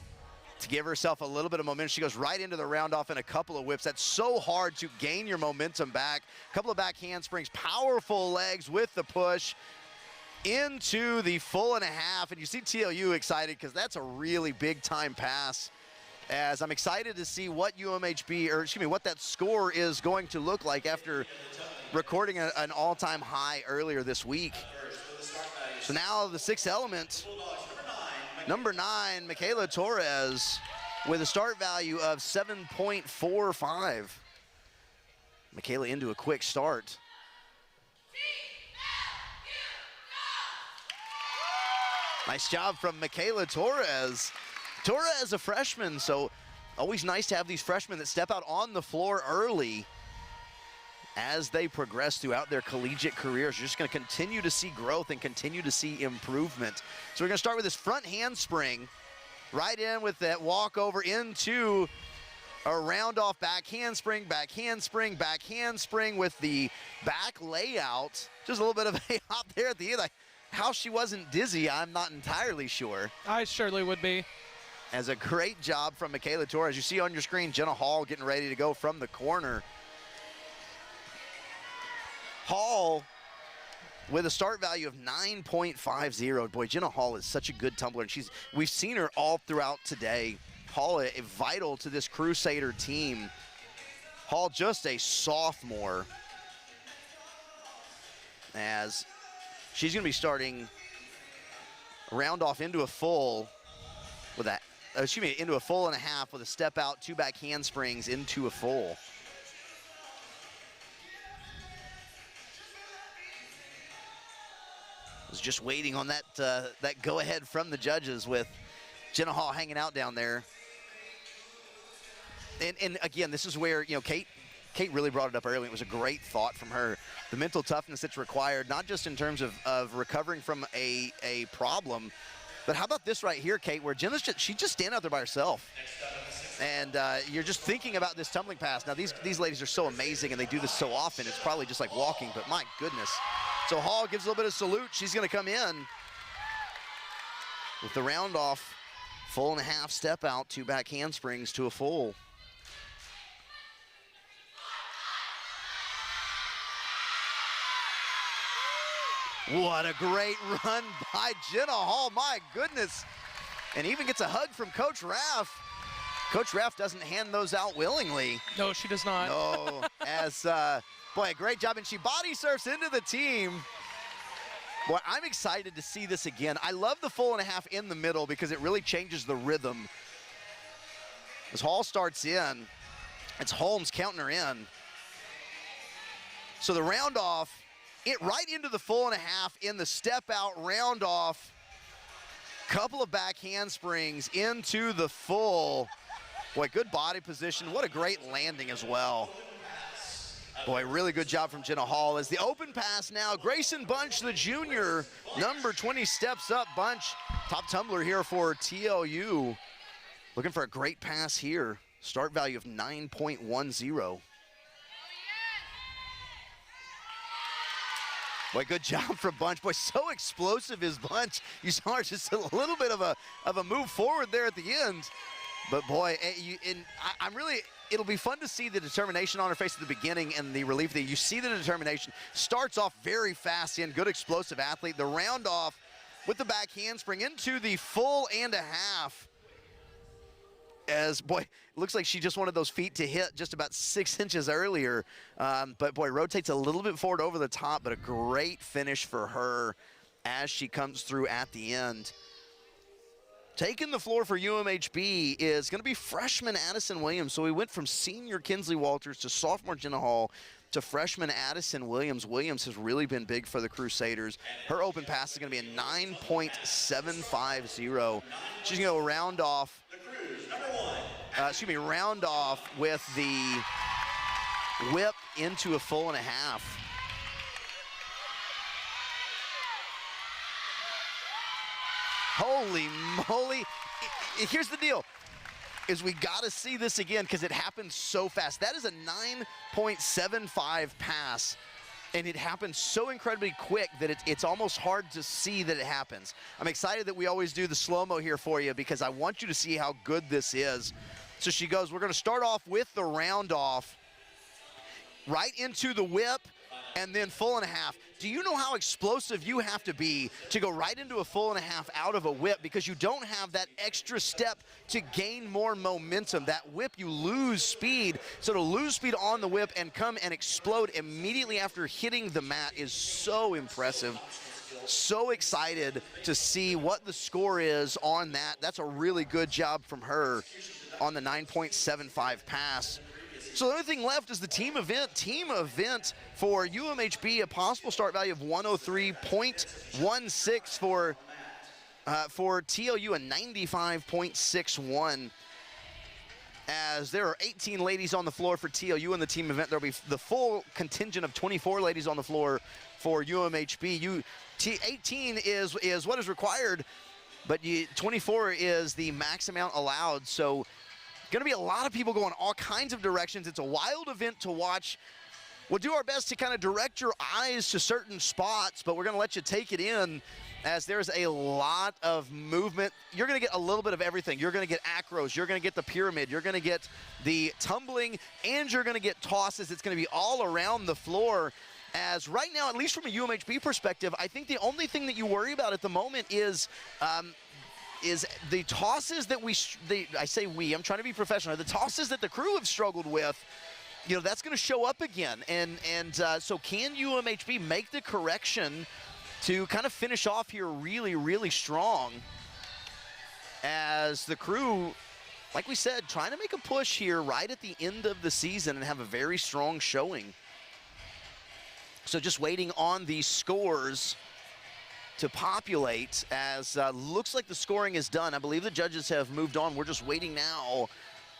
to give herself a little bit of momentum. She goes right into the round off in a couple of whips. That's so hard to gain your momentum back. A couple of back handsprings, powerful legs with the push into the full and a half. And you see TLU excited because that's a really big time pass. As I'm excited to see what UMHB, or excuse me, what that score is going to look like after recording an all-time high earlier this week. So now the sixth element, number 9, Michaela Torres, with a start value of 7.45. Michaela into a quick start. Nice job from Michaela Torres. Torres, a freshman, so always nice to have these freshmen that step out on the floor early as they progress throughout their collegiate careers. You're just going to continue to see growth and continue to see improvement. So we're going to start with this front handspring, right in with that walkover into a round off back handspring, back handspring, back handspring with the back layout. Just a little bit of a hop there at the end. How she wasn't dizzy, I'm not entirely sure. I surely would be. As a great job from Michaela Torres. You see on your screen, Jenna Hall getting ready to go from the corner. Hall with a start value of 9.50. Boy, Jenna Hall is such a good tumbler, and we've seen her all throughout today. Hall vital to this Crusader team. Hall just a sophomore, as she's going to be starting round off into a full with that. Into a full and a half with a step out, 2 back handsprings into a full. Was just waiting on that that go ahead from the judges with Jenna Hall hanging out down there. And again, this is where, you know, Kate really brought it up early. It was a great thought from her. The mental toughness that's required, not just in terms of recovering from a problem, but how about this right here, Kate, where Jenna's she just stand out there by herself. And you're just thinking about this tumbling pass. Now, these ladies are so amazing, and they do this so often. It's probably just like walking, but my goodness. So Hall gives a little bit of salute. She's going to come in with the round off, full and a half step out, 2 back handsprings to a full. What a great run by Jenna Hall, my goodness. And even gets a hug from Coach Raff. Coach Raff doesn't hand those out willingly. No, she does not. No, as, boy, a great job. And she body surfs into the team. Boy, I'm excited to see this again. I love the full and a half in the middle because it really changes the rhythm. As Hall starts in, it's Holmes counting her in. So the round off, it right into the full and a half in the step out round off. Couple of back handsprings into the full. Boy, good body position. What a great landing as well. Boy, really good job from Jenna Hall. As the open pass now, Grayson Bunch, the junior, number 20, steps up. Bunch, top tumbler here for TLU. Looking for a great pass here. Start value of 9.10. Boy, good job from Bunch. Boy, so explosive is Bunch. You saw her just a little bit of a move forward there at the end. But boy, I'm really, it'll be fun to see the determination on her face at the beginning and the relief that you see the determination. Starts off very fast in, good explosive athlete. The round off with the back handspring into the full and a half. As, boy, it looks like she just wanted those feet to hit just about 6 inches earlier. But, boy, rotates a little bit forward over the top, but a great finish for her as she comes through at the end. Taking the floor for UMHB is going to be freshman Addison Williams. So we went from senior Kinsley Walters to sophomore Jenna Hall to freshman Addison Williams. Williams has really been big for the Crusaders. Her open pass is going to be a 9.750. She's going to go round off. Round off with the whip into a full and a half. Holy moly. Here's the deal, is we got to see this again because it happens so fast. That is a 9.75 pass. and it happens so incredibly quick that it's almost hard to see that it happens. I'm excited that we always do the slow-mo here for you because I want you to see how good this is. So she goes, we're going to start off with the round off, right into the whip, and then full and a half. Do you know how explosive you have to be to go right into a full and a half out of a whip because you don't have that extra step to gain more momentum? That whip, you lose speed. So to lose speed on the whip and come and explode immediately after hitting the mat is so impressive. So excited to see what the score is on that. That's a really good job from her on the 9.75 pass. So the only thing left is the team event. Team event for UMHB, a possible start value of 103.16 for TOU, a 95.61. As there are 18 ladies on the floor for TOU in the team event, there'll be the full contingent of 24 ladies on the floor for UMHB. 18 is what is required, but 24 is the max amount allowed. So going to be a lot of people going all kinds of directions. It's a wild event to watch. We'll do our best to kind of direct your eyes to certain spots, but we're going to let you take it in as there's a lot of movement. You're going to get a little bit of everything. You're going to get acros, you're going to get the pyramid, you're going to get the tumbling, and you're going to get tosses. It's going to be all around the floor. As right now, at least from a UMHB perspective, I think the only thing that you worry about at the moment is the tosses that I say we, I'm trying to be professional, the tosses that the crew have struggled with, you know, that's going to show up again. So can UMHB make the correction to kind of finish off here really, really strong as the crew, like we said, trying to make a push here right at the end of the season and have a very strong showing. So just waiting on the scores to populate as looks like the scoring is done. I believe the judges have moved on. We're just waiting now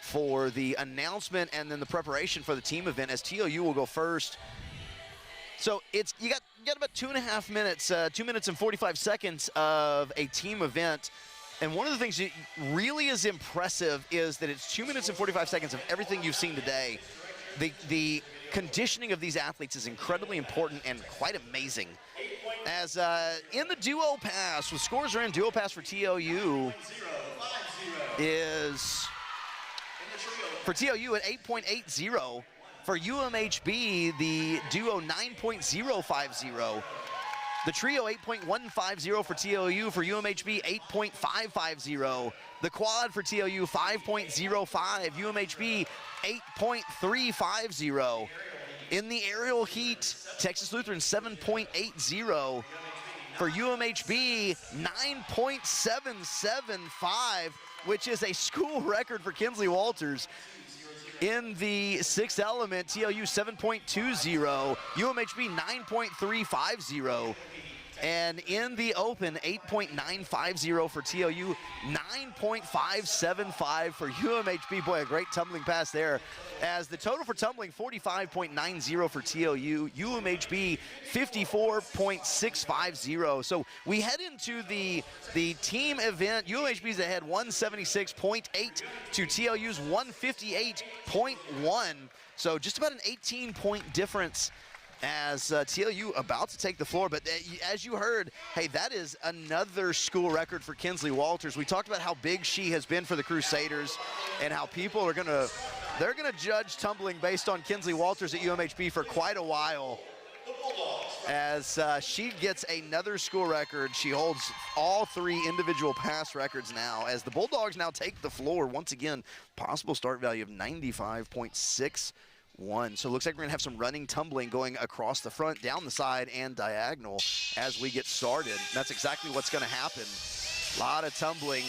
for the announcement and then the preparation for the team event as TOU will go first. So you got about 2.5 minutes, 2 minutes and 45 seconds of a team event. And one of the things that really is impressive is that it's 2 minutes and 45 seconds of everything you've seen today. The conditioning of these athletes is incredibly important and quite amazing. As in the duo pass, with scores are in, duo pass for TOU is for TOU at 8.80. For UMHB, the duo 9.050. The trio 8.150 for TOU. For UMHB, 8.550. The quad for TOU 5.05. UMHB 8.350. In the aerial heat, Texas Lutheran 7.80. For UMHB, 9.775, which is a school record for Kinsley Walters. In the sixth element, TOU 7.20, UMHB 9.350. And in the open, 8.950 for TOU, 9.575 for UMHB. Boy, a great tumbling pass there. As the total for tumbling, 45.90 for TOU, UMHB 54.650. So we head into the team event. UMHB's ahead 176.8 to TOU's 158.1. So just about an 18-point difference as TOU about to take the floor. But as you heard, hey, that is another school record for Kinsley Walters. We talked about how big she has been for the Crusaders and how people are they're gonna judge tumbling based on Kinsley Walters at UMHB for quite a while. As she gets another school record. She holds all three individual pass records now as the Bulldogs now take the floor. Once again, possible start value of 95.61. So it looks like we're gonna have some running tumbling going across the front, down the side, and diagonal as we get started. That's exactly what's gonna happen. A lot of tumbling.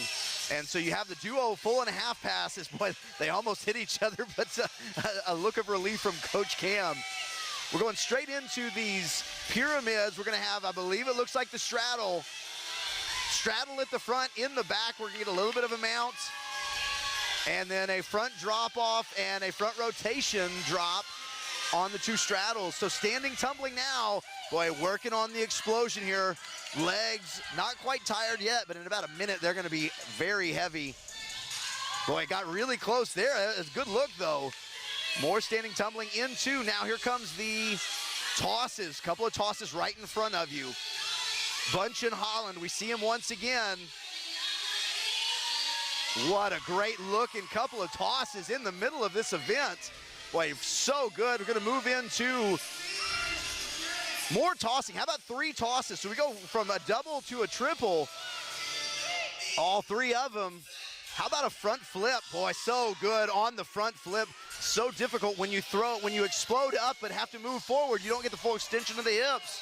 And so you have the duo full and a half passes, but they almost hit each other, but a look of relief from Coach Cam. We're going straight into these pyramids. We're gonna have, I believe it looks like the straddle. Straddle at the front, in the back, we're gonna get a little bit of a mount. And then a front drop off and a front rotation drop on the two straddles. So standing tumbling now, boy, working on the explosion here. Legs not quite tired yet, but in about a minute, they're gonna be very heavy. Boy, it got really close there. It's a good look though. More standing tumbling into, now here comes the Tosses, couple of tosses right in front of you. Bunch and Holland, we see him once again. What a great looking couple of tosses in the middle of this event. Boy, so good. We're gonna move into more tossing. How about 3 tosses? So we go from a double to a triple. All 3 of them. How about a front flip? Boy, so good on the front flip. So difficult when you explode up but have to move forward. You don't get the full extension of the hips.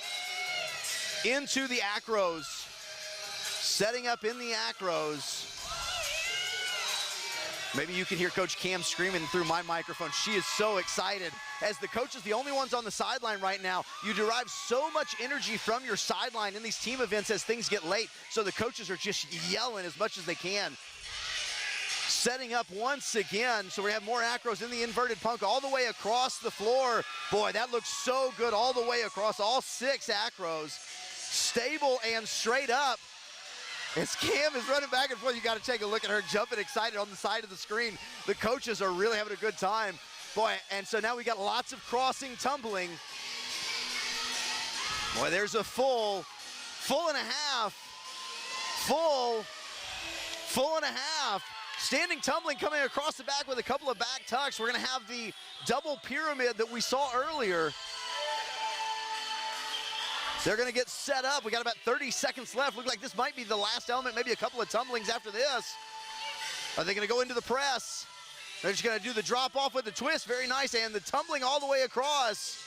Into the acros. Setting up in the acros. Maybe you can hear Coach Cam screaming through my microphone. She is so excited. As the coaches, the only ones on the sideline right now, you derive so much energy from your sideline in these team events as things get late. So the coaches are just yelling as much as they can. Setting up once again. So we have more acros in the inverted punk all the way across the floor. Boy, that looks so good all the way across all 6 acros. Stable and straight up. As Cam is running back and forth, you got to take a look at her jumping excited on the side of the screen. The coaches are really having a good time. Boy, and so now we got lots of crossing tumbling. Boy, there's a full and a half. Full and a half. Standing tumbling coming across the back with a couple of back tucks. We're going to have the double pyramid that we saw earlier. They're going to get set up. We got about 30 seconds left. Look like this might be the last element, maybe a couple of tumblings after this. Are they going to go into the press? They're just going to do the drop off with the twist. Very nice. And the tumbling all the way across.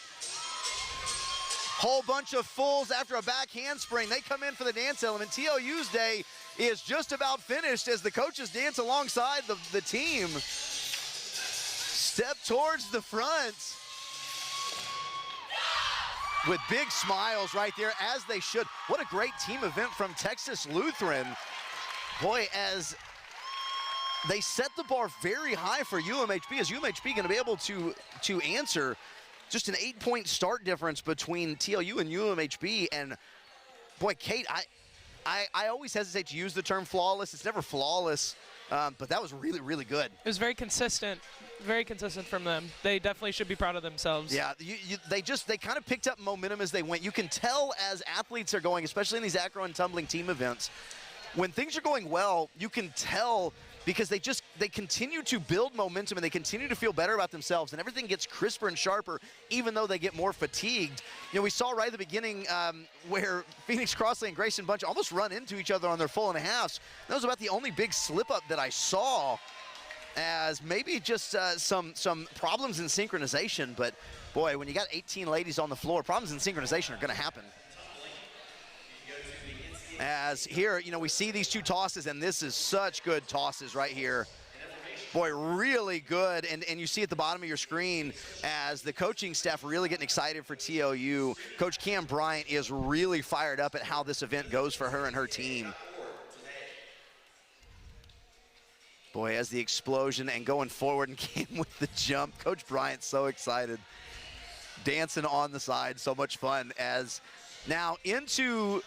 Whole bunch of fulls after a back handspring. They come in for the dance element. TLU's day is just about finished as the coaches dance alongside the team. Step towards the front. With big smiles right there, as they should. What a great team event from Texas Lutheran. Boy, as they set the bar very high for UMHB, is UMHB going to be able to answer just an 8-point start difference between TLU and UMHB. And boy, Kate, I always hesitate to use the term flawless. It's never flawless, but that was really, really good. It was very consistent from them. They definitely should be proud of themselves. Yeah, they kind of picked up momentum as they went. You can tell as athletes are going, especially in these acro and tumbling team events, when things are going well, you can tell because they continue to build momentum and they continue to feel better about themselves, and everything gets crisper and sharper even though they get more fatigued. You know, we saw right at the beginning where Phoenix Crossley and Grayson Bunch almost run into each other on their full and a halves. That was about the only big slip up that I saw, as maybe just some problems in synchronization. But boy, when you got 18 ladies on the floor, problems in synchronization are going to happen. As here, you know, we see these 2 tosses, and this is such good tosses right here. Boy, really good. And you see at the bottom of your screen as the coaching staff really getting excited for TLU. Coach Cam Bryant is really fired up at how this event goes for her and her team. Boy, as the explosion and going forward and came with the jump. Coach Bryant's so excited. Dancing on the side, so much fun. As now into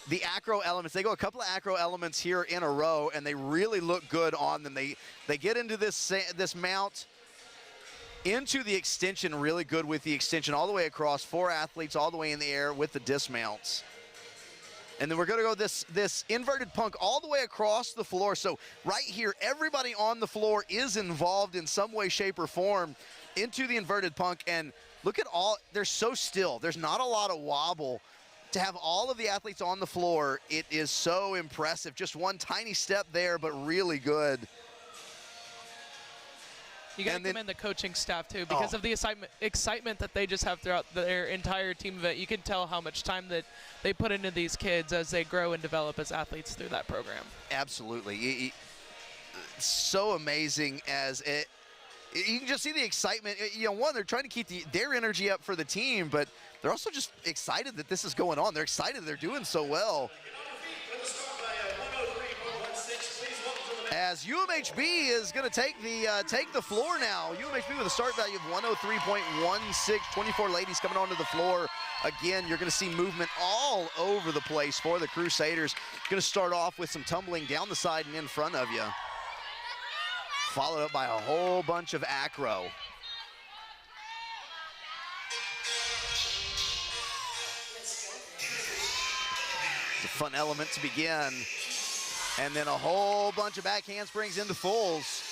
the acro elements. They go a couple of acro elements here in a row, and they really look good on them. They get into this mount, into the extension, really good with the extension all the way across. 4 athletes all the way in the air with the dismounts. And then we're going to go this inverted punk all the way across the floor. So right here, everybody on the floor is involved in some way, shape, or form into the inverted punk. And look at all, they're so still. There's not a lot of wobble. To have all of the athletes on the floor, it is so impressive. Just one tiny step there, but really good. You got to commend the coaching staff, too, because of the excitement that they just have throughout their entire team event. You can tell how much time that they put into these kids as they grow and develop as athletes through that program. Absolutely. It's so amazing as it. You can just see the excitement. You know, one, they're trying to keep their energy up for the team, but they're also just excited that this is going on. They're excited they're doing so well. As UMHB is going to take the floor now. UMHB with a start value of 103.16. 24 ladies coming onto the floor. Again, you're going to see movement all over the place for the Crusaders. Going to start off with some tumbling down the side and in front of you. Followed up by a whole bunch of acro. It's a fun element to begin. And then a whole bunch of back handsprings into fulls.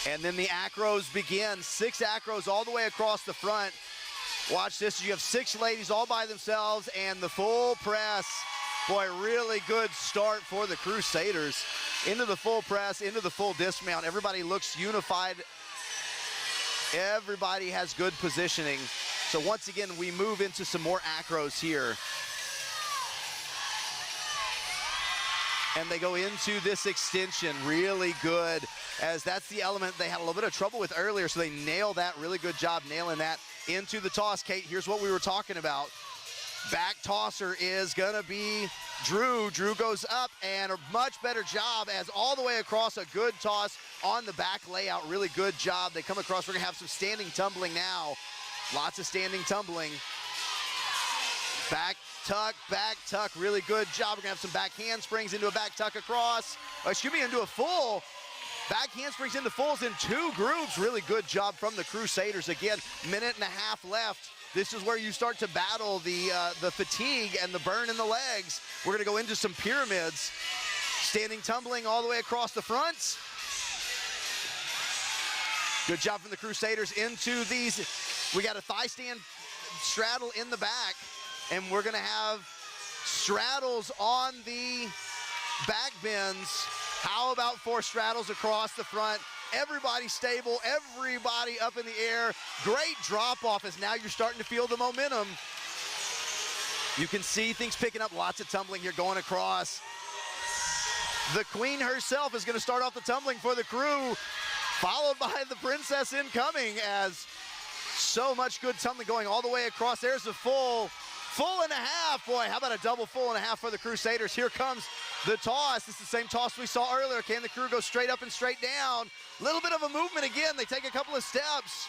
And then the acros begin. 6 acros all the way across the front. Watch this, you have 6 ladies all by themselves and the full press. Boy, really good start for the Crusaders. Into the full press, into the full dismount. Everybody looks unified. Everybody has good positioning. So once again, we move into some more acros here. And they go into this extension, really good, as that's the element they had a little bit of trouble with earlier, so they nail that, really good job nailing that into the toss. Kate, here's what we were talking about. Back tosser is gonna be Drew. Drew goes up, and a much better job as all the way across, a good toss on the back layout, really good job. They come across, we're gonna have some standing tumbling now. Lots of standing tumbling. Back tuck, really good job. We're gonna have some back handsprings into a back tuck across. Into a full. Back handsprings into fulls in 2 groups. Really good job from the Crusaders. Again, minute and a half left. This is where you start to battle the fatigue and the burn in the legs. We're gonna go into some pyramids. Standing tumbling all the way across the front. Good job from the Crusaders into these. We got a thigh stand straddle in the back, and we're gonna have straddles on the back bends. How about 4 straddles across the front? Everybody stable, everybody up in the air. Great drop off as now you're starting to feel the momentum. You can see things picking up, lots of tumbling here going across. The queen herself is gonna start off the tumbling for the crew, followed by the princess incoming, as so much good tumbling going all the way across. There's the full and a half. Boy, how about a double full and a half for the Crusaders? Here comes the toss. This is the same toss we saw earlier. Can the crew go straight up and straight down? Little bit of a movement again. They take a couple of steps,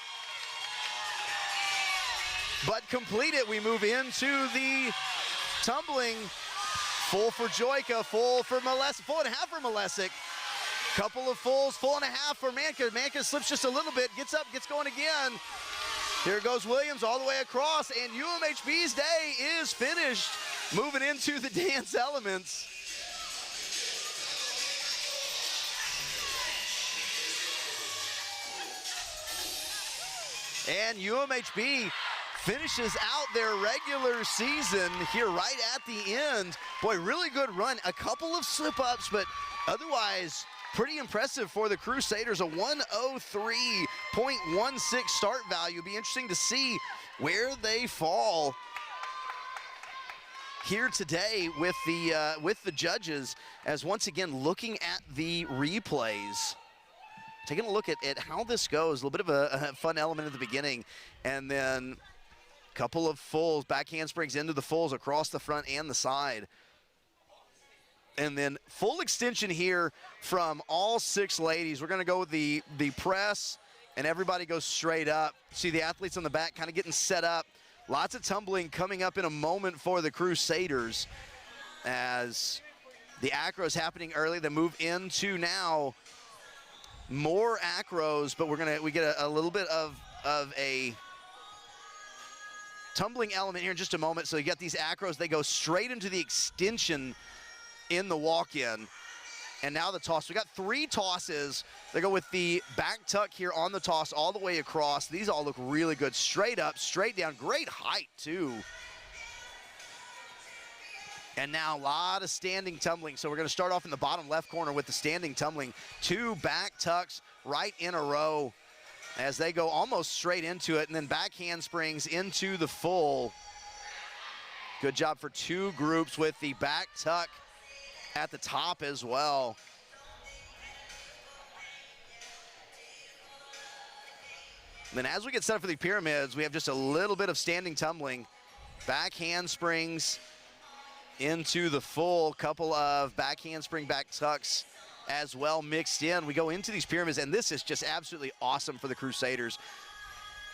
but complete it. We move into the tumbling. Full for Joyka, full for Malesic, full and a half for Malesic. Couple of fulls, full and a half for Manka. Manka slips just a little bit, gets up, gets going again. Here goes Williams all the way across, and UMHB's day is finished. Moving into the dance elements. And UMHB finishes out their regular season here right at the end. Boy, really good run. A couple of slip-ups, but otherwise pretty impressive for the Crusaders. A 103.16 start value. Be interesting to see where they fall here today with the judges, as once again looking at the replays. Taking a look at how this goes, a little bit of a fun element at the beginning, and then a couple of fulls, back handsprings into the fulls across the front and the side. And then full extension here from all 6 ladies. We're gonna go with the press, and everybody goes straight up. See the athletes on the back kind of getting set up. Lots of tumbling coming up in a moment for the Crusaders, as the acros happening early. They move into now more acros, but we get a little bit of a tumbling element here in just a moment. So you got these acros, they go straight into the extension in the walk-in. And now the toss. We got 3 tosses. They go with the back tuck here on the toss all the way across. These all look really good. Straight up, straight down. Great height, too. And now a lot of standing tumbling. So we're going to start off in the bottom left corner with the standing tumbling. 2 back tucks right in a row as they go almost straight into it. And then back handsprings into the full. Good job for 2 groups with the back tuck at the top as well. And then as we get set up for the pyramids, we have just a little bit of standing tumbling. Back handsprings into the full, couple of back handspring, back tucks as well mixed in. We go into these pyramids, and this is just absolutely awesome for the Crusaders.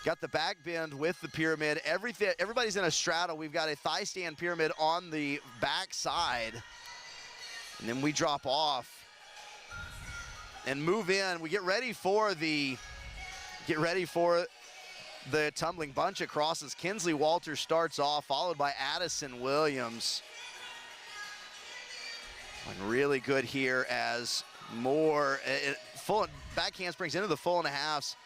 Got the back bend with the pyramid. Everybody's in a straddle. We've got a thigh stand pyramid on the back side. And then we drop off and move in. We get ready for the tumbling bunch of crosses. Kinsley Walters starts off, followed by Addison Williams. And really good here as more full back handsprings into the full and a halves.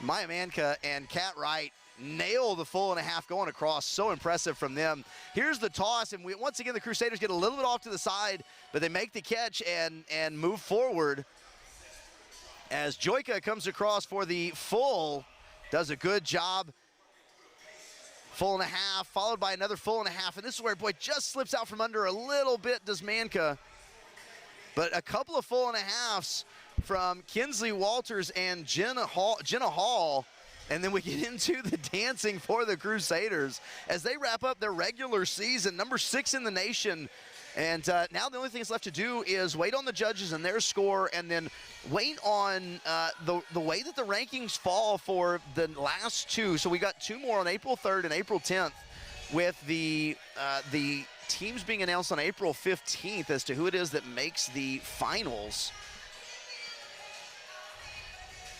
Maya Manka and Kat Wright nail the full and a half going across. So impressive from them. Here's the toss, and once again the Crusaders get a little bit off to the side, but they make the catch and move forward. As Joyka comes across for the full, does a good job. Full and a half, followed by another full and a half, and this is where, boy, just slips out from under a little bit, does Manka. But a couple of full and a halves from Kinsley Walters and Jenna Hall, and then we get into the dancing for the Crusaders as they wrap up their regular season, number 6 in the nation. And now the only thing that's left to do is wait on the judges and their score, and then wait on the way that the rankings fall for the last 2. So we got 2 more on April 3rd and April 10th, with the teams being announced on April 15th as to who it is that makes the finals.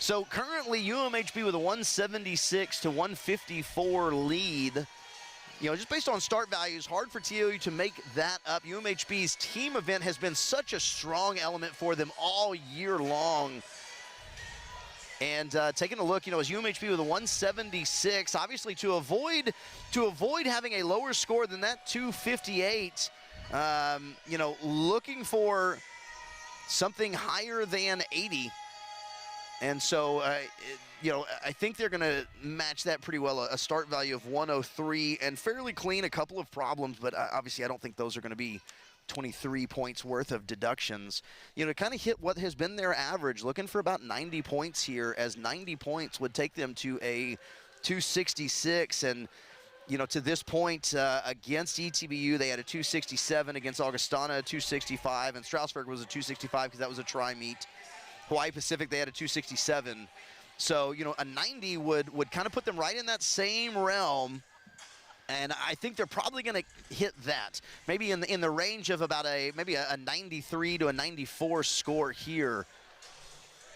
So currently UMHB with a 176 to 154 lead. You know, just based on start values, hard for TOU to make that up. UMHB's team event has been such a strong element for them all year long. And taking a look, you know, as UMHB with a 176, obviously to avoid having a lower score than that 258, you know, looking for something higher than 80. And so, you know, I think they're going to match that pretty well. A start value of 103 and fairly clean, a couple of problems, but obviously I don't think those are going to be 23 points worth of deductions. You know, to kind of hit what has been their average, looking for about 90 points here, as 90 points would take them to a 266. And, you know, to this point against ETBU, they had a 267, against Augustana a 265, and Strasburg was a 265 because that was a tri-meet. Hawaii Pacific, they had a 267. So, you know, a 90 would kind of put them right in that same realm. And I think they're probably going to hit that. Maybe in the range of about maybe a 93 to a 94 score here.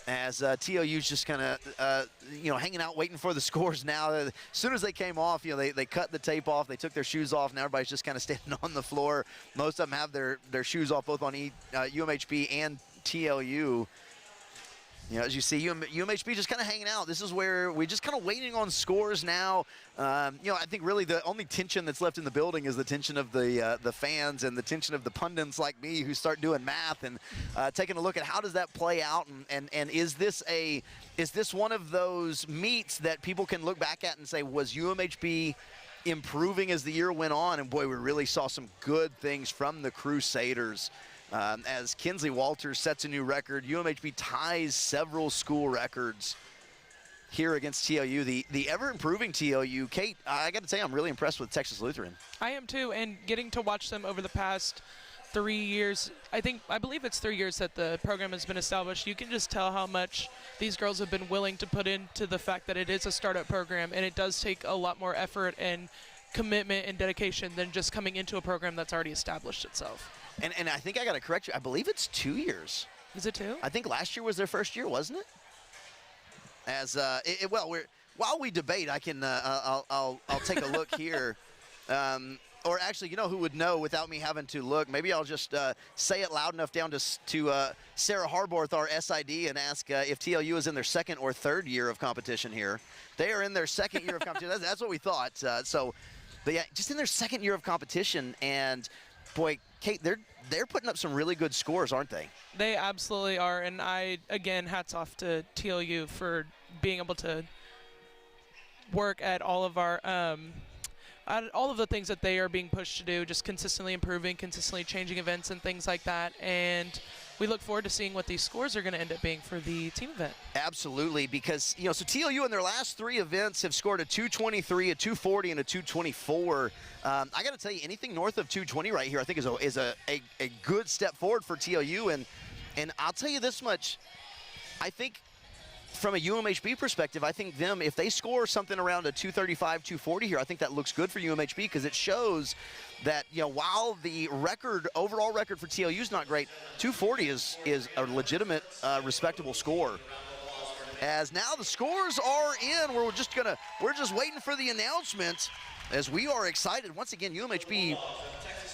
As TOU's just kind of, you know, hanging out, waiting for the scores now. As soon as they came off, you know, they cut the tape off, they took their shoes off, and everybody's just kind of standing on the floor. Most of them have their shoes off, both on UMHB and TLU. You know, as you see, UMHB just kind of hanging out. This is where we just kind of waiting on scores now. You know, I think really the only tension that's left in the building is the tension of the fans and the tension of the pundits like me who start doing math and taking a look at how does that play out, and is this one of those meets that people can look back at and say, was UMHB improving as the year went on? And boy, we really saw some good things from the Crusaders. As Kinsley Walters sets a new record, UMHB ties several school records here against TOU, the ever-improving TOU. Kate, I got to say, I'm really impressed with Texas Lutheran. I am too, and getting to watch them over the past 3 years, I believe it's 3 years that the program has been established. You can just tell how much these girls have been willing to put into the fact that it is a startup program, and it does take a lot more effort and commitment and dedication than just coming into a program that's already established itself. And I think I got to correct you. I believe it's 2 years. Is it 2? I think last year was their first year, wasn't it? As well, while we debate, I can I'll take a look here. Or actually, you know who would know without me having to look? Maybe I'll just say it loud enough down to Sarah Harborth, our SID, and ask if TLU is in their 2nd or 3rd year of competition here. They are in their 2nd year of competition. That's what we thought. But yeah, just in their 2nd year of competition, and boy, Kate, they're putting up some really good scores, aren't they? They absolutely are, and again, hats off to TLU for being able to work at all of our all of the things that they are being pushed to do, just consistently improving, consistently changing events and things like that. And we look forward to seeing what these scores are going to end up being for the team event. Absolutely, because, you know, so TLU in their last 3 events have scored a 223, a 240, and a 224. I got to tell you, anything north of 220 right here, I think is a good step forward for TLU. And I'll tell you this much, I think from a UMHB perspective, I think them, if they score something around a 235, 240 here, I think that looks good for UMHB, because it shows that, you know, while the overall record for TLU is not great, 240 is a legitimate, respectable score. As now the scores are in, we're just waiting for the announcement, as we are excited. Once again, UMHB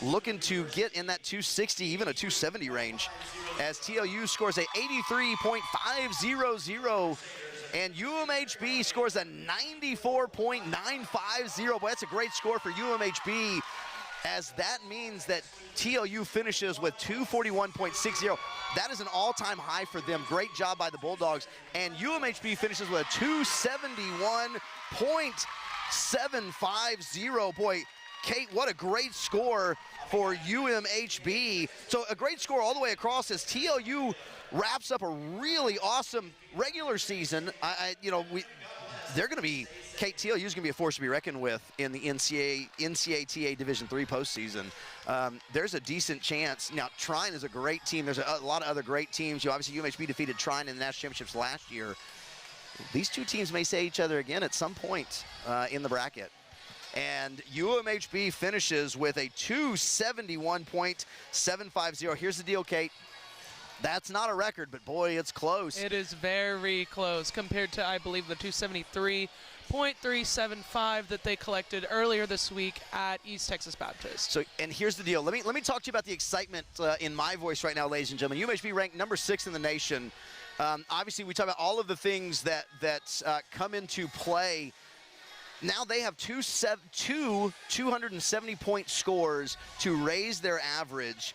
looking to get in that 260, even a 270 range, as TLU scores a 83.500 and UMHB scores a 94.950. Boy, that's a great score for UMHB, as that means that TLU finishes with 241.60. That is an all-time high for them. Great job by the Bulldogs. And UMHB finishes with a 271.750. Boy, Kate, what a great score for UMHB. So a great score all the way across as TLU wraps up a really awesome regular season. They're going to be, Kate, TLU is going to be a force to be reckoned with in the NCATA Division III postseason. There's a decent chance. Now, Trine is a great team. There's a lot of other great teams. Obviously, UMHB defeated Trine in the national championships last year. These two teams may say each other again at some point in the bracket. And UMHB finishes with a 271.750. Here's the deal, Kate. That's not a record, but boy, it's close. It is very close compared to, I believe, the 273.375 that they collected earlier this week at East Texas Baptist. So, and here's the deal. Let me talk to you about the excitement in my voice right now, ladies and gentlemen. UMHB ranked number 6 in the nation. Obviously, we talk about all of the things that come into play. Now they have two 270-point scores to raise their average.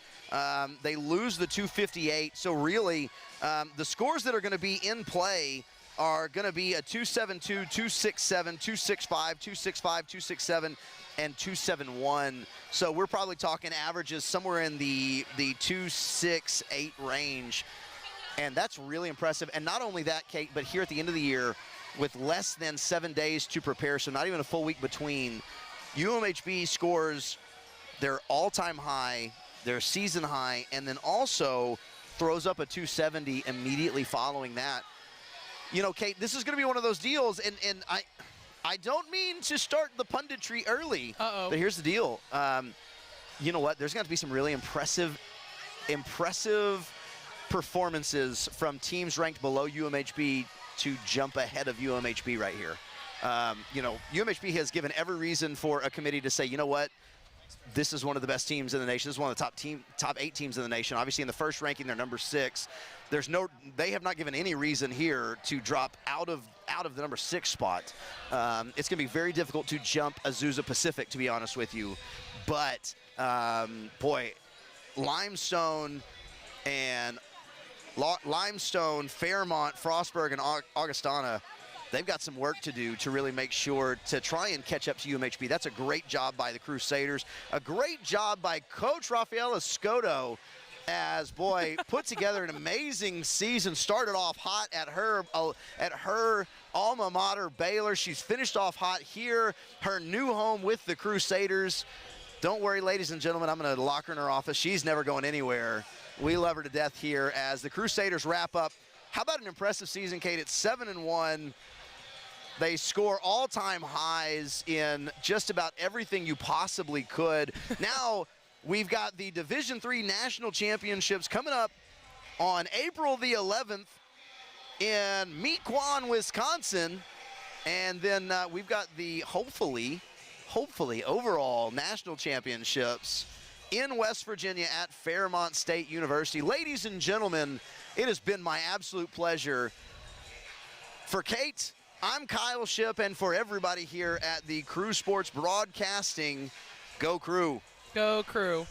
They lose the 258. So really, the scores that are going to be in play are going to be a 272, 267, 265, 265, 267, and 271. So we're probably talking averages somewhere in the 268 range. And that's really impressive. And not only that, Kate, but here at the end of the year, with less than 7 days to prepare, so not even a full week between, UMHB scores their all-time high, their season high, and then also throws up a 270 immediately following that. You know, Kate, this is going to be one of those deals, and I don't mean to start the punditry early, but here's the deal. You know what? There's going to be some really impressive performances from teams ranked below UMHB to jump ahead of UMHB right here. UMHB has given every reason for a committee to say, you know what, this is one of the best teams in the nation. This is one of the top 8 teams in the nation. Obviously, in the first ranking, they're number 6. They have not given any reason here to drop out of the number 6 spot. It's going to be very difficult to jump Azusa Pacific, to be honest with you. But boy, Limestone, Fairmont, Frostburg, and Augustana, they've got some work to do to really make sure to try and catch up to UMHB. That's a great job by the Crusaders. A great job by Coach Rafaela Scotto, as, boy, put together an amazing season. Started off hot at her alma mater, Baylor. She's finished off hot here, her new home with the Crusaders. Don't worry, ladies and gentlemen, I'm going to lock her in her office. She's never going anywhere. We love her to death here as the Crusaders wrap up. How about an impressive season, Kate? It's 7-1. They score all-time highs in just about everything you possibly could. Now we've got the Division III National Championships coming up on April the 11th in Mequon, Wisconsin. And then we've got the, hopefully, overall National Championships in West Virginia at Fairmont State University. Ladies and gentlemen, it has been my absolute pleasure. For Kate, I'm Kyle Shipp, and for everybody here at the Crew Sports Broadcasting, go Crew. Go Crew.